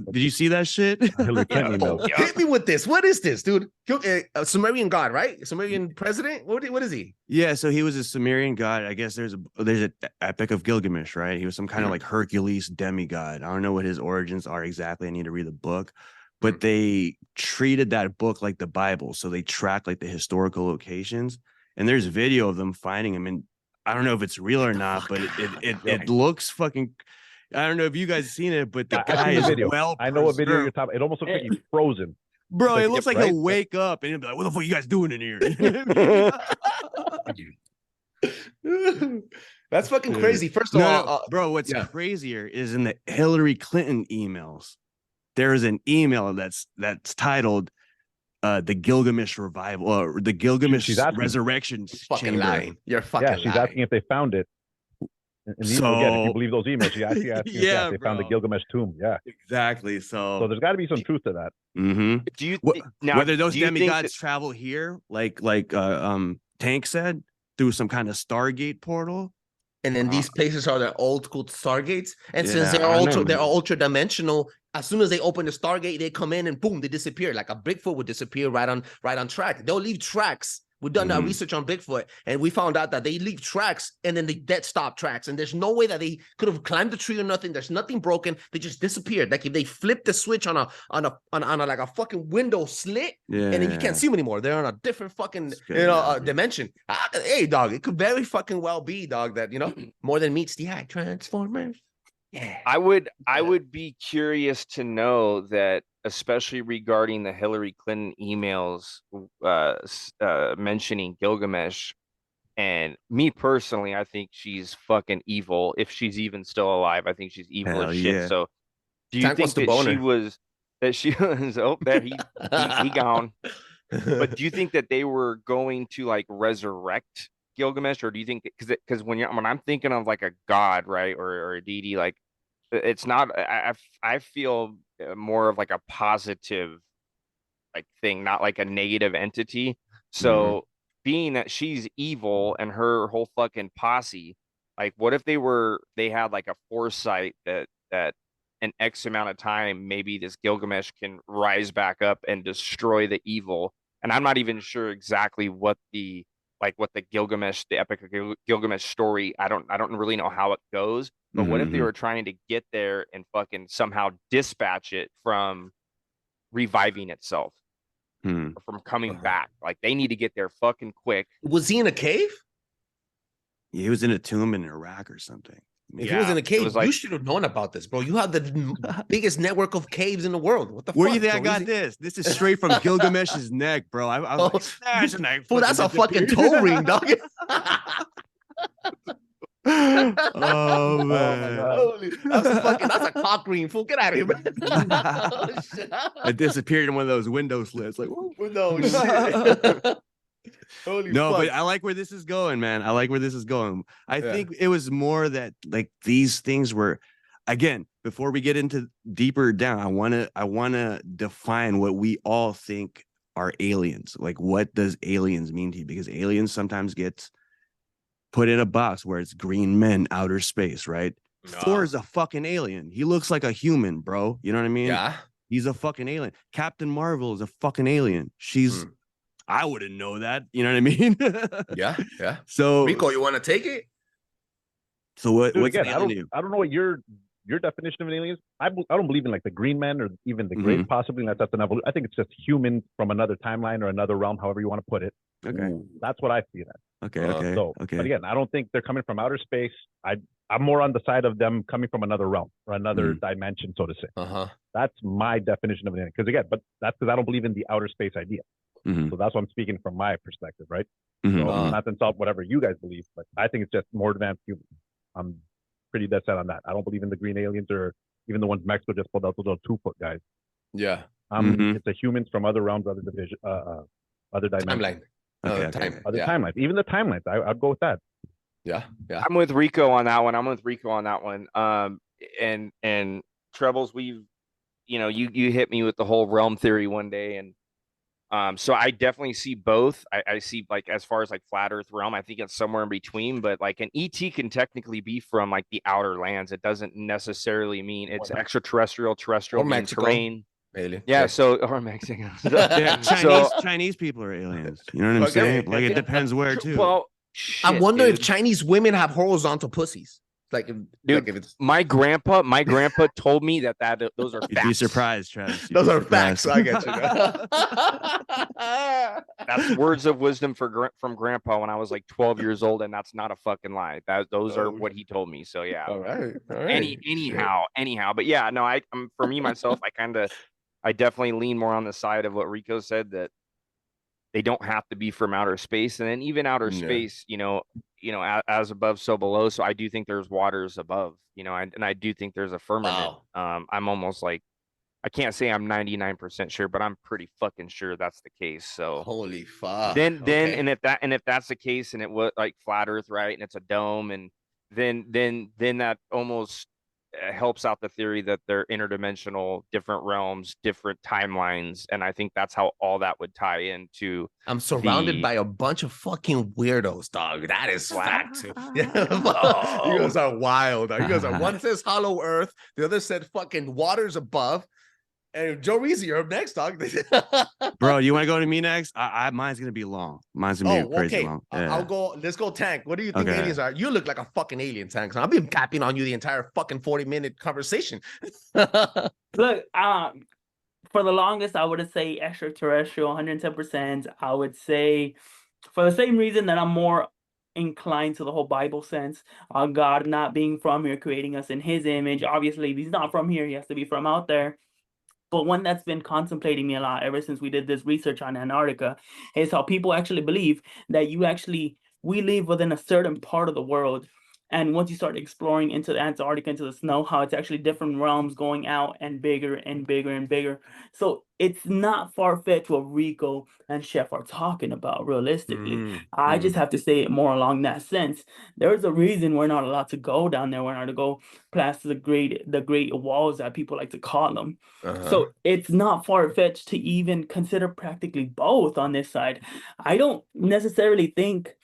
that shit? Hit me with this. What is this, dude? A Sumerian god, right? Sumerian president? What is he? Yeah, so he was a Sumerian god. I guess there's an epic of Gilgamesh, right? He was some kind of like Hercules demigod. I don't know what his origins are exactly. I need to read the book. But they treated that book like the Bible. So they track like the historical locations. And there's video of them finding him. And I don't know if it's real or not, but it looks fucking... I don't know if you guys have seen it, but the guy is well. I know what video you're talking. It almost looks like he's frozen. Bro, it looks like he'll wake up and he'll be like, "What the fuck are you guys doing in here?" That's fucking crazy. First of all, bro, what's crazier is in the Hillary Clinton emails. There is an email that's titled "The Gilgamesh Revival" or "The Gilgamesh Resurrection." Fucking lying. You're fucking lying. She's asking if they found it. And again, if you believe those emails, she actually asked if they found the Gilgamesh tomb. Yeah, exactly. So there's got to be some truth to that. Do you whether those demigods travel here, like Tank said, through some kind of Stargate portal? And then these places are the old school Stargates, and since they're ultra dimensional, as soon as they open the Stargate, they come in and boom, they disappear. Like a Bigfoot would disappear right on track. They'll leave tracks. We've done that research on Bigfoot, and we found out that they leave tracks, and then they dead stop tracks, and there's no way that they could have climbed the tree or nothing. There's nothing broken. They just disappeared. Like if they flipped the switch on a like a fucking window slit, and then you can't see them anymore. They're on a different fucking dimension. Hey, dog, it could very fucking well be, dog, that more than meets the eye. Transformers. Yeah, I would be curious to know that, especially regarding the Hillary Clinton emails mentioning Gilgamesh, And me personally, I think she's fucking evil. If she's even still alive, I think she's evil Hell as shit. yeah. So do you Tank think wants to bone her. she was oh there he gone. But do you think that they were going to like resurrect Gilgamesh, or do you think because when I'm thinking of like a god, right, or a deity, like it's not. I feel more of like a positive like thing, not like a negative entity. So being that she's evil and her whole fucking posse, like what if they had like a foresight that in X amount of time, maybe this Gilgamesh can rise back up and destroy the evil. And I'm not even sure exactly what the Gilgamesh, the epic of Gilgamesh story. I don't really know how it goes. But what if they were trying to get there and fucking somehow dispatch it from reviving itself, or from coming back? Like they need to get there fucking quick. Was he in a cave? Yeah, he was in a tomb in Iraq or something. If he was in a cave, like, you should have known about this, bro. You have the biggest network of caves in the world. What the Where fuck? do you think I got this? This is straight from Gilgamesh's neck, bro. I was like, smash, and I Fool, that's a fucking toe ring, dog. Oh man. Holy, that's a cock ring, fool. Get out of here, man. It disappeared in one of those window slits. Like, whoa. No shit. Holy no, fuck. but I like where this is going, man. I like where this is going. I think it was more that like these things were, again, before we get into deeper down, I wanna define what we all think are aliens. Like, what does aliens mean to you? Because aliens sometimes get put in a box where it's green men, outer space, right? No. Thor is a fucking alien. He looks like a human, bro. You know what I mean? Yeah. He's a fucking alien. Captain Marvel is a fucking alien. She's I wouldn't know that. You know what I mean? Yeah. So Rico, you want to take it? So what? Dude, what's again, an alien? I don't know what your definition of an alien is. I don't believe in like the green men or even the great, possibly unless that's an evolution. I think it's just humans from another timeline or another realm, however you want to put it. Okay. That's what I see that. Okay. But again, I don't think they're coming from outer space. I'm more on the side of them coming from another realm or another dimension, so to say. That's my definition of an alien. Because again, but that's because I don't believe in the outer space idea. So that's what I'm speaking from my perspective, right? So not to insult whatever you guys believe, but I think it's just more advanced humans. I'm pretty dead set on that. I don't believe in the green aliens or even the ones Mexico just pulled out, those little 2-foot guys. Yeah. It's the humans from other realms, other division, other dimensions. Timeline. Other timelines. Even the timelines. I'd go with that. Yeah. I'm with Rico on that one. And Trebles, we've, you hit me with the whole realm theory one day, and so I definitely see both. I see, like, as far as like flat Earth realm, I think it's somewhere in between. But like an ET can technically be from like the outer lands. It doesn't necessarily mean it's extraterrestrial, terrestrial, or Mexico. terrain. Alien. Yeah, so or Mexico. Chinese people are aliens. You know what I'm saying? Like it depends where too. Well, I wonder if Chinese women have horizontal pussies. Like, dude, like if it's... my grandpa told me that those are facts. You'd be surprised, Travis. Those are facts. So I get you. That's words of wisdom from Grandpa when I was like 12 years old, and that's not a fucking lie. Those are what he told me. So yeah. All right. Anyhow, but yeah, no, for me myself, I definitely lean more on the side of what Rico said, that they don't have to be from outer space, and then even outer space, as above, so below. So I do think there's waters above, and I do think there's a firmament. Wow. I'm almost like, I can't say I'm 99% sure, but I'm pretty fucking sure that's the case. So holy fuck. Then and if that's the case, and it was like flat Earth, right, and it's a dome, and then that almost helps out the theory that they're interdimensional, different realms, different timelines, and I think that's how all that would tie into. I'm surrounded by a bunch of fucking weirdos, dog. That is fact. You guys are wild. You guys are. One says hollow Earth, the other said fucking waters above. And Joreezy, you're up next, dog. Bro, you want to go to me next? Mine's gonna be long. Mine's gonna be crazy long. Yeah. I'll go. Let's go, Tank. What do you think aliens are? You look like a fucking alien, Tank. So I've been capping on you the entire fucking 40-minute conversation. Look, for the longest, I would say extraterrestrial, 110%. I would say, for the same reason that I'm more inclined to the whole Bible sense, God not being from here, creating us in His image. Obviously, if He's not from here, He has to be from out there. But one that's been contemplating me a lot ever since we did this research on Antarctica is how people actually believe that you actually we live within a certain part of the world. And once you start exploring into the Antarctica, into the snow, how it's actually different realms going out and bigger and bigger and bigger. So it's not far-fetched what Rico and Chef are talking about, realistically. I just have to say it more along that sense. There's a reason we're not allowed to go down there. We're not to go past the great walls that people like to call them. So it's not far-fetched to even consider practically both on this side. I don't necessarily think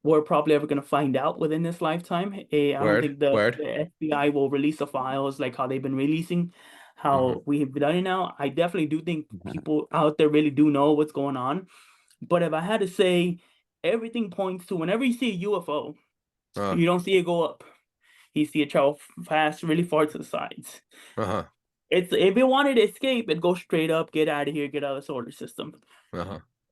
we're probably ever going to find out within this lifetime. I don't think the FBI will release the files like how they've been releasing, how we have done it now. I definitely do think people out there really do know what's going on. But if I had to say, everything points to whenever you see a UFO, you don't see it go up. You see it travel fast, really far to the sides. It's if it wanted to escape, it'd go straight up, get out of here, get out of the solar system.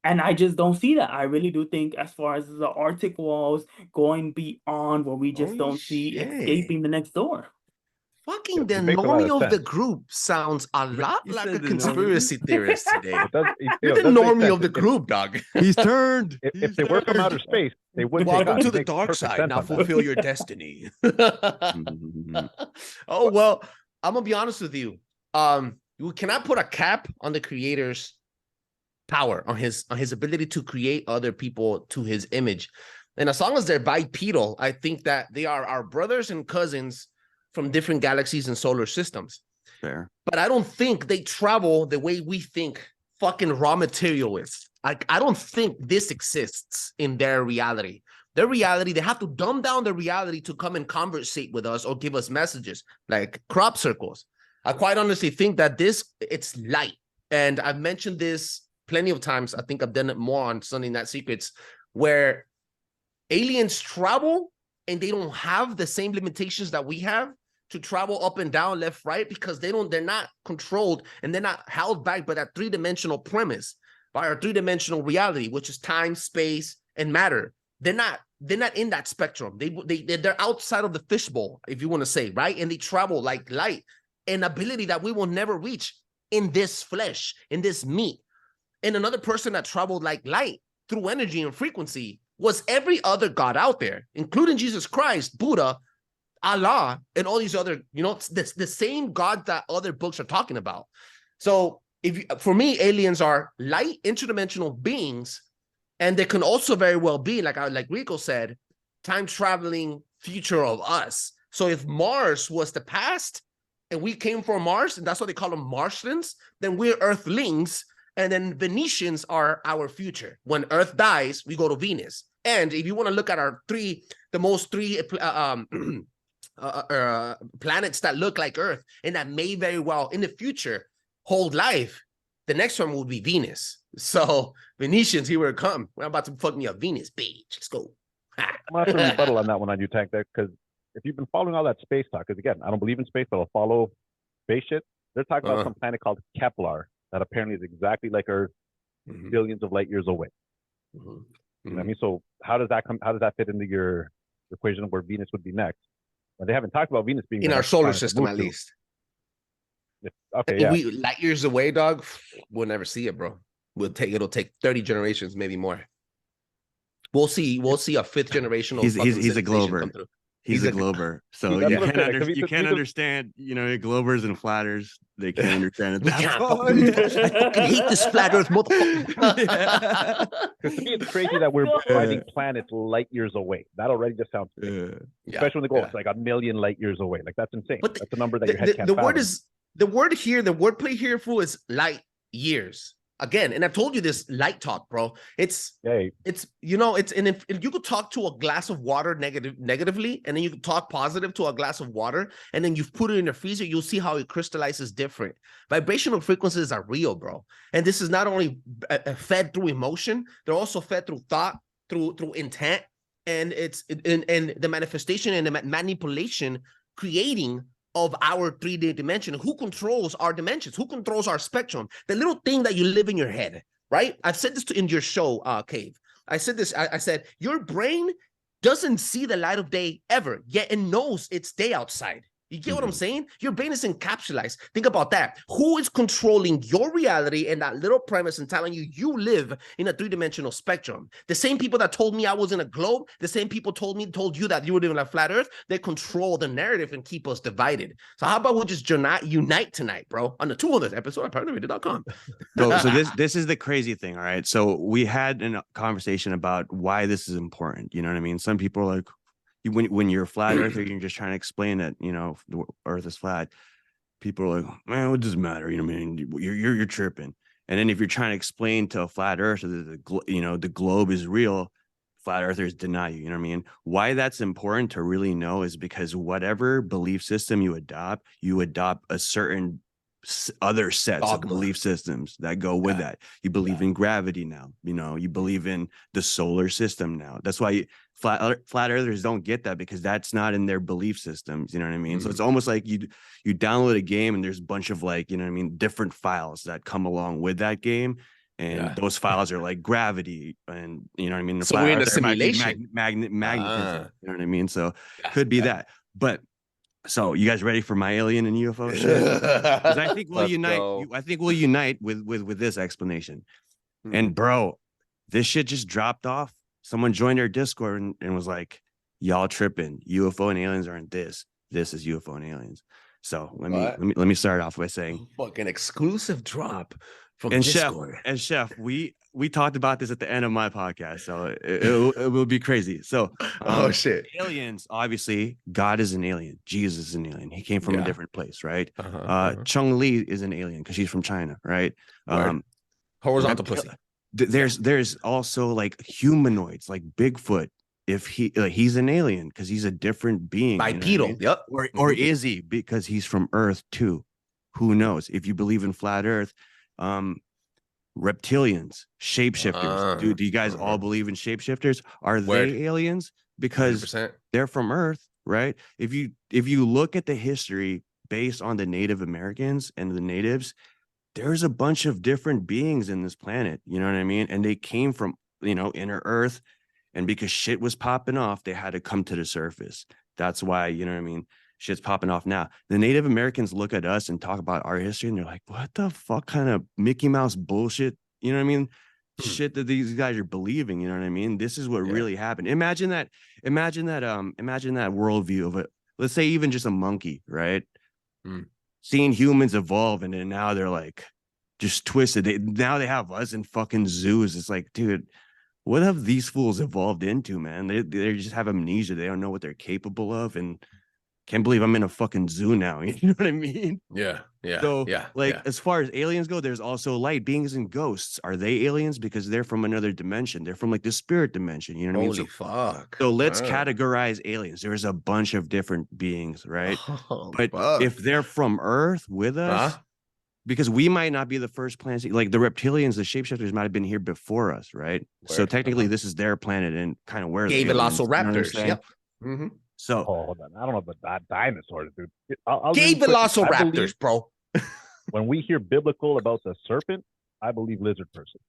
And I just don't see that. I really do think as far as the Arctic walls going beyond where we just don't see escaping the next door. Fucking the normie of the group sounds a lot like a conspiracy theorist today. You're the normie of the group, dog. He's turned. If they were from outer space, they wouldn't. Welcome to the dark side. Now fulfill your destiny. Oh, well, I'm going to be honest with you. You cannot put a cap on the creator's power, on his ability to create other people to his image. And as long as they're bipedal, I think that they are our brothers and cousins from different galaxies and solar systems. Fair. But I don't think they travel the way we think fucking raw material is. I don't think this exists in their reality. Their reality, they have to dumb down their reality to come and conversate with us or give us messages like crop circles. I quite honestly think that it's light. And I've mentioned this plenty of times. I think I've done it more on Sunday Night Secrets, where aliens travel and they don't have the same limitations that we have to travel up and down, left, right, because they're not controlled and they're not held back by that three-dimensional premise, by our three-dimensional reality, which is time, space, and matter. They're not in that spectrum. They're outside of the fishbowl, if you want to say, right? And they travel like light, an ability that we will never reach in this flesh, in this meat. And another person that traveled like light through energy and frequency was every other god out there, including Jesus Christ, Buddha, Allah, and all these other, the same God that other books are talking about. So for me, aliens are light interdimensional beings, and they can also very well be, like Rico said, time traveling future of us. So if Mars was the past and we came from Mars, and that's why they call them Martians, then we're Earthlings. And then Venetians are our future. When Earth dies, we go to Venus. And if you want to look at our three planets that look like Earth and that may very well in the future hold life, the next one would be Venus. So Venetians, here we come. We're about to fuck me up, Venus, bitch. Let's go. I'm going to have to rebuttal on that one on you, Tank, there, because if you've been following all that space talk, because again, I don't believe in space, but I'll follow space shit. They're talking about some planet called Kepler that apparently is exactly like Earth, billions of light years away. You know what I mean? So how does that fit into your equation of where Venus would be next? And they haven't talked about Venus being in our solar system, at least. Okay, yeah. We light years away, dog. We'll never see it, bro. It'll take 30 generations, maybe more. We'll see a fifth generation. He's a glober. He's a glober. So you can't understand, globers and flatters. They can't understand it. I hate this flat earth motherfucker. Because to me, it's crazy that we're finding planets light years away. That already just sounds crazy. Especially when they go, it's like 1 million light years away. Like, that's insane. But that's a number that your head can't fathom. The wordplay here, fool, is light years. Again, and I've told you this light talk, bro. And if you could talk to a glass of water negatively, and then you could talk positive to a glass of water, and then you've put it in a freezer, you'll see how it crystallizes different. Vibrational frequencies are real, bro. And this is not only fed through emotion, they're also fed through thought, through intent, and it's and the manifestation and the manipulation, creating of our 3D dimension. Who controls our dimensions? Who controls our spectrum? The little thing that you live in your head, right? I've said this in your show, Cave. I said this, I said, your brain doesn't see the light of day ever, yet it knows it's day outside. You get what I'm saying? Your brain is encapsulated. Think about that. Who is controlling your reality and that little premise and telling you you live in a three-dimensional spectrum? The same people that told me I was in a globe, the same people told you that you were living in a flat earth, they control the narrative and keep us divided. So how about we just unite tonight, bro, on the 200th episode of ParanoidRadio.com. So this is the crazy thing, all right? So we had a conversation about why this is important. You know what I mean? Some people are like, when you're a flat earther, you're just trying to explain that, you know, the earth is flat. People are like, man, what does it matter? You know what I mean? You're tripping. And then if you're trying to explain to a flat earther that the globe is real, flat earthers deny you. You know what I mean? Why that's important to really know is because whatever belief system you adopt a certain other sets of belief systems that go with that. You believe in gravity now, you know, you believe in the solar system now. That's why flat earthers don't get that, because that's not in their belief systems. You know what I mean? So it's almost like you download a game and there's a bunch of, like, you know what I mean, different files that come along with that game. And those files are like gravity, and you know what I mean? So we're in a simulation. Magnetism, you know what I mean? So could be that. But so you guys ready for my alien and UFO shit? Because I think we'll unite. I think we'll unite with this explanation. And bro, this shit just dropped off. Someone joined our Discord and was like, "Y'all tripping? UFO and aliens aren't this. This is UFO and aliens." So let me start off by saying, fucking exclusive drop from and Discord. Chef, we talked about this at the end of my podcast, so it will be crazy. So, oh shit, aliens, obviously, God is an alien. Jesus is an alien. He came from a different place, right? Chung Li is an alien because she's from China, right? Horizontal pussy. There's also like humanoids, like Bigfoot. If he's an alien because he's a different being, bipedal, you know what I mean? Or is he because he's from Earth too? Who knows? If you believe in flat Earth, reptilians, shapeshifters. Do you guys all believe in shapeshifters? Are they aliens because 100%. They're from Earth, right? If you look at the history based on the Native Americans and the natives, there's a bunch of different beings in this planet. You know what I mean? And they came from, you know, inner Earth. And because shit was popping off, they had to come to the surface. That's why, you know what I mean? Shit's popping off now. The Native Americans look at us and talk about our history, and they're like, what the fuck kind of Mickey Mouse bullshit? You know what I mean? Shit that these guys are believing, you know what I mean? This is what really happened. Imagine that worldview of it. Let's say even just a monkey, right? Seeing humans evolve, and then now they're like just twisted. Now they have us in fucking zoos. It's like, dude, what have these fools evolved into, man? They just have amnesia. They don't know what they're capable of, and can't believe I'm in a fucking zoo now. You know what I mean? Yeah. So, as far as aliens go, there's also light beings and ghosts. Are they aliens? Because they're from another dimension. They're from like the spirit dimension. You know what I mean? Holy fuck. So let's categorize aliens. There's a bunch of different beings, right? But if they're from Earth with us, because we might not be the first planet, like the reptilians, the shapeshifters might have been here before us, right? So technically, this is their planet, and kind of where Gave Velociraptors. Yep. So hold on, I don't know about that dinosaurs, dude. Gave Velociraptors, bro. When we hear biblical about the serpent, I believe lizard person.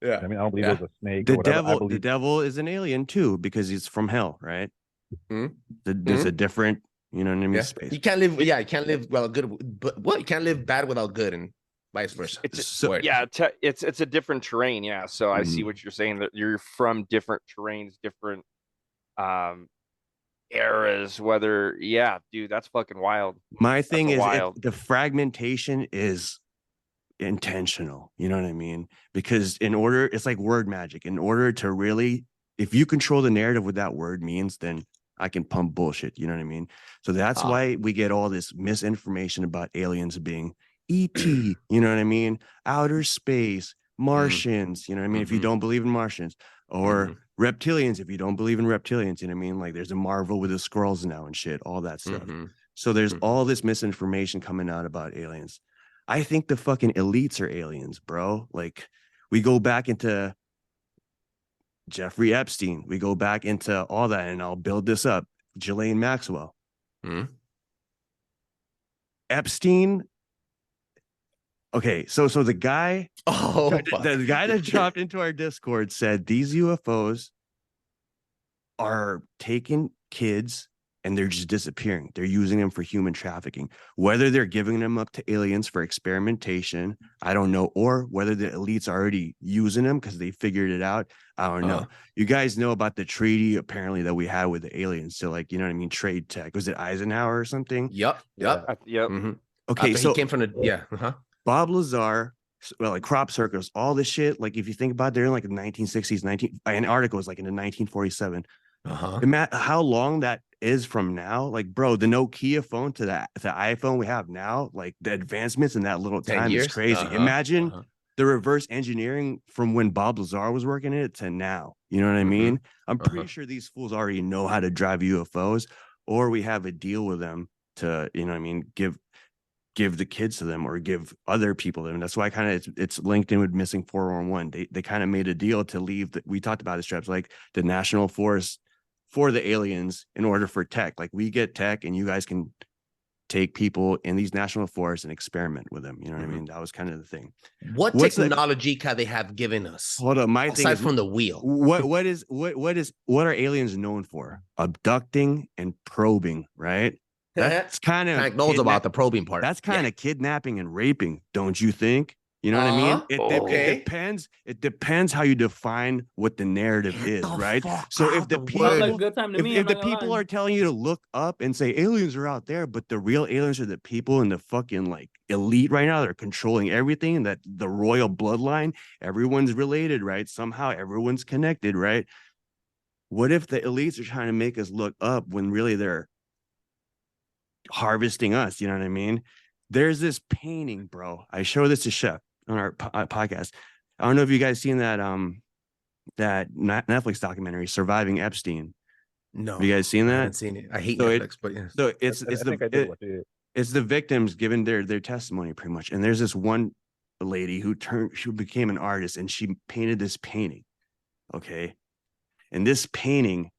Yeah, I mean, I don't believe it was a snake. The devil is an alien too, because he's from hell, right? There's a different, you know what I mean, space. You can't live. You can't live well good, but what? You can't live bad without good, and vice versa. It's a different terrain. Yeah, so I see what you're saying, that you're from different terrains, different eras. Whether dude, that's fucking wild. My thing is the fragmentation is intentional. You know what I mean? Because it's like word magic. In order to really, if you control the narrative what that word means, then I can pump bullshit. You know what I mean? So that's why we get all this misinformation about aliens being ET, you know what I mean? Outer space, Martians, you know what I mean? If you don't believe in Martians, or reptilians, if you don't believe in reptilians, you know what I mean? Like there's a Marvel with the Skrulls now and shit, all that stuff. So there's all this misinformation coming out about aliens. I think the fucking elites are aliens, bro. Like we go back into Jeffrey Epstein, we go back into all that, and I'll build this up. Ghislaine Maxwell. Epstein. Okay, so the guy, the guy that dropped into our Discord said these UFOs are taking kids and they're just disappearing. They're using them for human trafficking. Whether they're giving them up to aliens for experimentation, I don't know, or whether the elites are already using them because they figured it out. I don't know. You guys know about the treaty apparently that we had with the aliens. So like, you know what I mean? Trade tech. Was it Eisenhower or something? Yep. Mm-hmm. Okay. After so he came from the, Bob Lazar, well, like crop circles, all this shit. Like if you think about it, they're in like the 1960s, Antarctica was like in the 1947. How long that is from now? Like, bro, the Nokia phone to the iPhone we have now, like the advancements in that little time is crazy. Imagine the reverse engineering from when Bob Lazar was working it to now. You know what I mean? I'm pretty sure these fools already know how to drive UFOs, or we have a deal with them to, you know what I mean, give the kids to them or give other people them. That's why kind of it's linked in with missing 411. They kind of made a deal to leave that. We talked about this, Trebles, like the national forest for the aliens in order for tech. Like we get tech and you guys can take people in these national forests and experiment with them. You know what I mean? That was kind of the thing. What technology can they have given us? Hold up, my thing aside from the wheel. What are aliens known for? Abducting and probing, right? That's kind of Frank knows about the probing part. That's kind of kidnapping and raping, don't you think? You know what I mean? It depends how you define what the narrative is, right? So if the people are telling you to look up and say aliens are out there, but the real aliens are the people in the fucking like elite right now, they're controlling everything, that the royal bloodline, everyone's related, right? Somehow everyone's connected, right? What if the elites are trying to make us look up when really they're harvesting us? You know what I mean? There's this painting, bro. I show this to Chef on our podcast. I don't know if you guys seen that that Netflix documentary, Surviving Epstein. No, have you guys seen that? I haven't seen it. I hate Netflix, but yeah. So it's the victims giving their testimony pretty much. And there's this one lady she became an artist and she painted this painting. Okay. And this painting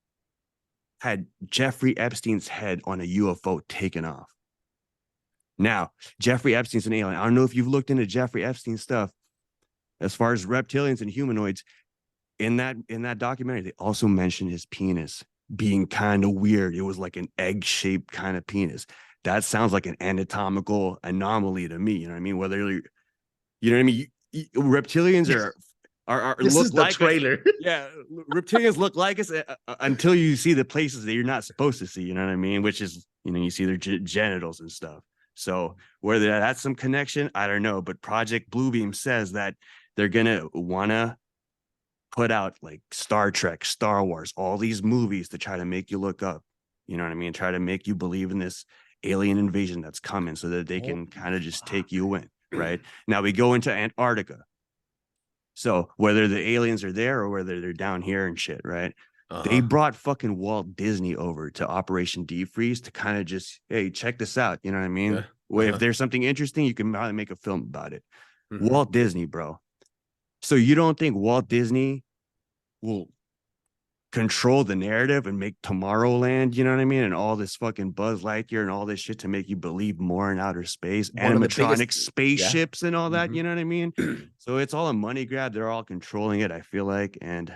had Jeffrey Epstein's head on a UFO taken off. Now, Jeffrey Epstein's an alien. I don't know if you've looked into Jeffrey Epstein stuff as far as reptilians and humanoids. In that documentary, they also mentioned his penis being kind of weird. It was like an egg-shaped kind of penis. That sounds like an anatomical anomaly to me. You know what I mean? Whether you know what I mean? Reptilians are this look is the like trailer. Yeah, reptilians look like us until you see the places that you're not supposed to see. You know what I mean? Which is, you know, you see their genitals and stuff. So whether that's some connection, I don't know. But Project Bluebeam says that they're gonna wanna put out like Star Trek, Star Wars, all these movies to try to make you look up. You know what I mean? Try to make you believe in this alien invasion that's coming, so that they can kind of just take you in. Right now, we go into Antarctica. So whether the aliens are there or whether they're down here and shit, right? They brought fucking Walt Disney over to Operation Defreeze to kind of just, hey, check this out. You know what I mean? If there's something interesting, you can probably make a film about it. Walt Disney, bro. So you don't think Walt Disney will control the narrative and make Tomorrowland, you know what I mean? And all this fucking Buzz Lightyear and all this shit to make you believe more in outer space, animatronic spaceships and all that, you know what I mean? So it's all a money grab. They're all controlling it, I feel like. And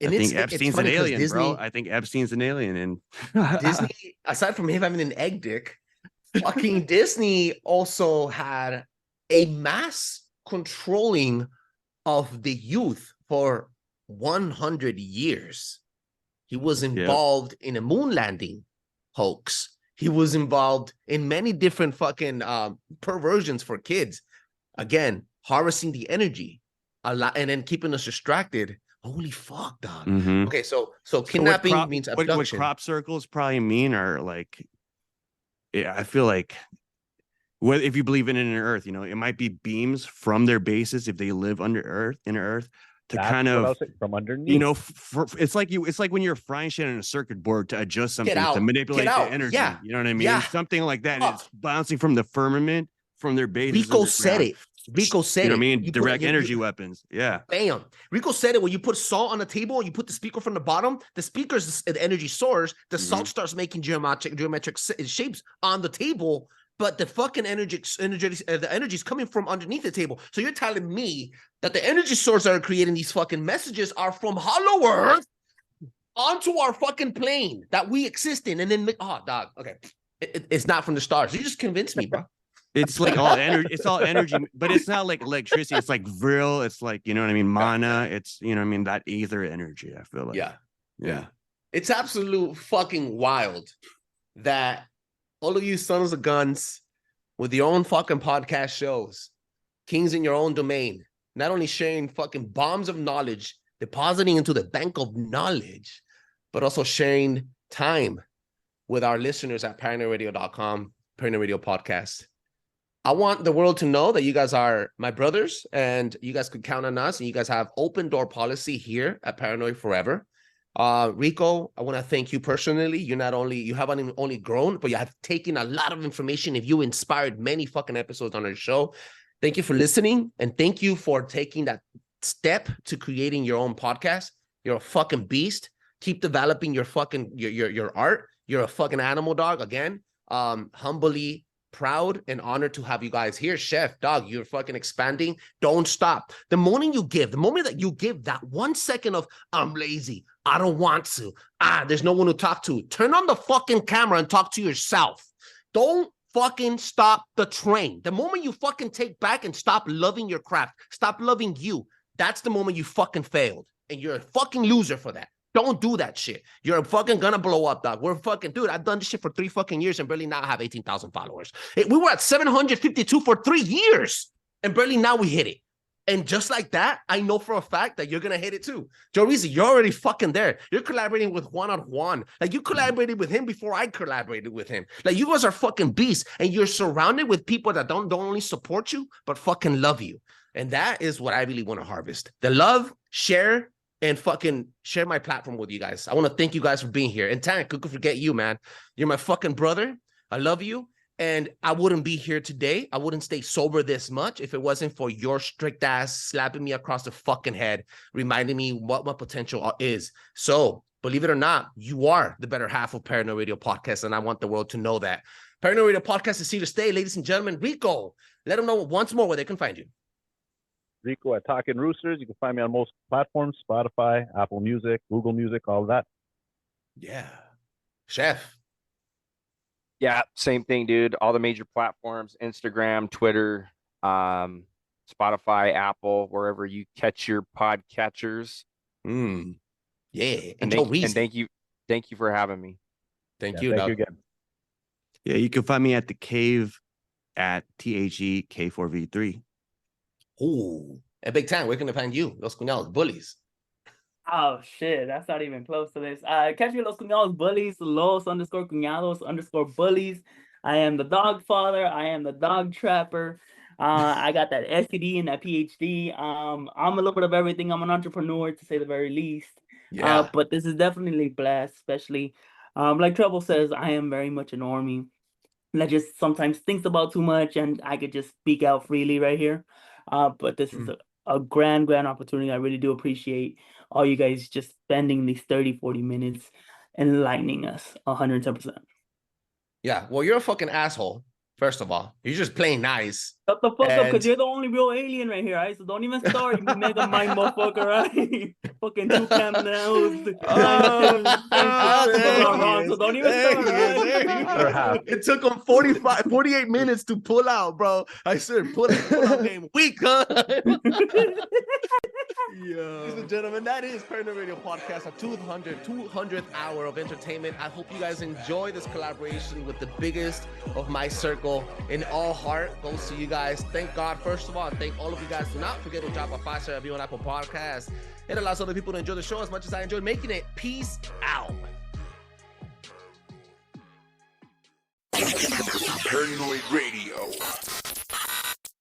I think Epstein's an alien, Disney, bro. I think Epstein's an alien. And Disney, aside from him having an egg dick, fucking Disney also had a mass controlling of the youth for 100 years. He was involved in a moon landing hoax. He was involved in many different fucking perversions for kids. Again, harvesting the energy a lot and then keeping us distracted. Holy fuck, dog. Okay, so kidnapping means abduction. What crop circles probably mean are like, yeah, I feel like if you believe in an Earth, you know, it might be beams from their bases if they live under Earth, in Earth, to kind of from underneath. You know, it's like when you're frying shit on a circuit board to adjust something to manipulate the energy. Yeah. You know what I mean? Something like that. It's bouncing from the firmament from their bases. Rico said it. Rico said it. You know what I mean? Direct energy weapons. Yeah. Bam. Rico said it. When you put salt on the table and you put the speaker from the bottom, the speaker's the energy source. The salt starts making geometric shapes on the table, but the fucking the energy is coming from underneath the table. So you're telling me that the energy source that are creating these fucking messages are from Hollow Earth, onto our fucking plane that we exist in, and then dog. Okay, it's not from the stars. You just convinced me, bro. It's like all energy. It's all energy, but it's not like electricity. It's like vril. It's like, you know what I mean, mana. It's, you know what I mean, that ether energy. I feel like. Yeah. It's absolute fucking wild that all of you sons of guns with your own fucking podcast shows, kings in your own domain, not only sharing fucking bombs of knowledge, depositing into the bank of knowledge, but also sharing time with our listeners at paranoidradio.com, Paranoid Radio Podcast. I want the world to know that you guys are my brothers and you guys could count on us, and you guys have open door policy here at Paranoid Forever. Rico, I want to thank you personally. You haven't only grown, but you have taken a lot of information, and you inspired many fucking episodes on our show. Thank you for listening, and thank you for taking that step to creating your own podcast. You're a fucking beast. Keep developing your fucking your art. You're a fucking animal, dog. Again, humbly proud and honored to have you guys here. Chef, dog, you're fucking expanding. Don't stop. The moment that you give that 1 second of, I'm lazy, I don't want to, there's no one to talk to, turn on the fucking camera and talk to yourself. Don't fucking stop the train. The moment you fucking take back and stop loving your craft, stop loving you, that's the moment you fucking failed. And you're a fucking loser for that. Don't do that shit. You're fucking gonna blow up, dog. We're fucking, dude, I've done this shit for 3 fucking years and barely now have 18,000 followers. We were at 752 for 3 years and barely now we hit it. And just like that, I know for a fact that you're gonna hit it too. Joreeezy, you're already fucking there. You're collaborating with Juan. Like, you collaborated with him before I collaborated with him. Like, you guys are fucking beasts, and you're surrounded with people that don't only support you, but fucking love you. And that is what I really want to harvest. The love, share, and fucking share my platform with you guys. I want to thank you guys for being here. And Tank, who could forget you, man? You're my fucking brother. I love you. And I wouldn't be here today. I wouldn't stay sober this much if it wasn't for your strict ass slapping me across the fucking head, reminding me what my potential is. So, believe it or not, you are the better half of Paranoid Radio Podcast, and I want the world to know that. Paranoid Radio Podcast is here to stay, ladies and gentlemen. Rico, let them know once more where they can find you. Rico at Talking Roosterz. You can find me on most platforms: Spotify, Apple Music, Google Music, all of that. Yeah. Chef. Yeah, same thing, dude. All the major platforms: Instagram, Twitter, Spotify, Apple, wherever you catch your podcatchers. Yeah. And thank you for having me. Thank you again. Yeah, you can find me at the cave at K4V3. Ooh, at Big Time, where can I find you? Los Cuñados Bullies. Oh shit, that's not even close to this. Catch me Los Cuñados Bullies, Los_Cuñados_Bullies. I am the dog father. I am the dog trapper. I got that STD and that PhD. I'm a little bit of everything. I'm an entrepreneur, to say the very least. Yeah. But this is definitely blessed, especially like Trebles says, I am very much a normie that just sometimes thinks about too much, and I could just speak out freely right here. But this is a grand opportunity. I really do appreciate all you guys just spending these 30-40 minutes enlightening us 110%. Yeah, well, you're a fucking asshole, first of all. You're just playing nice. Shut the fuck up, because you're the only real alien right here, right? So don't even start, you mega mind motherfucker, right? Fucking 2 cameos. So don't even start, right? It took him 48 minutes to pull out, bro. I said, pull out game weak, huh? Ladies and gentlemen, that is Paranoid Radio Podcast, a 200th hour of entertainment. I hope you guys enjoy this collaboration with the biggest of my circle. In all heart goes to you guys. Thank God, first of all, and thank all of you guys. Do not forget to drop a 5-star review on Apple Podcasts. It allows other people to enjoy the show as much as I enjoy making it. Peace out. Paranoid Radio.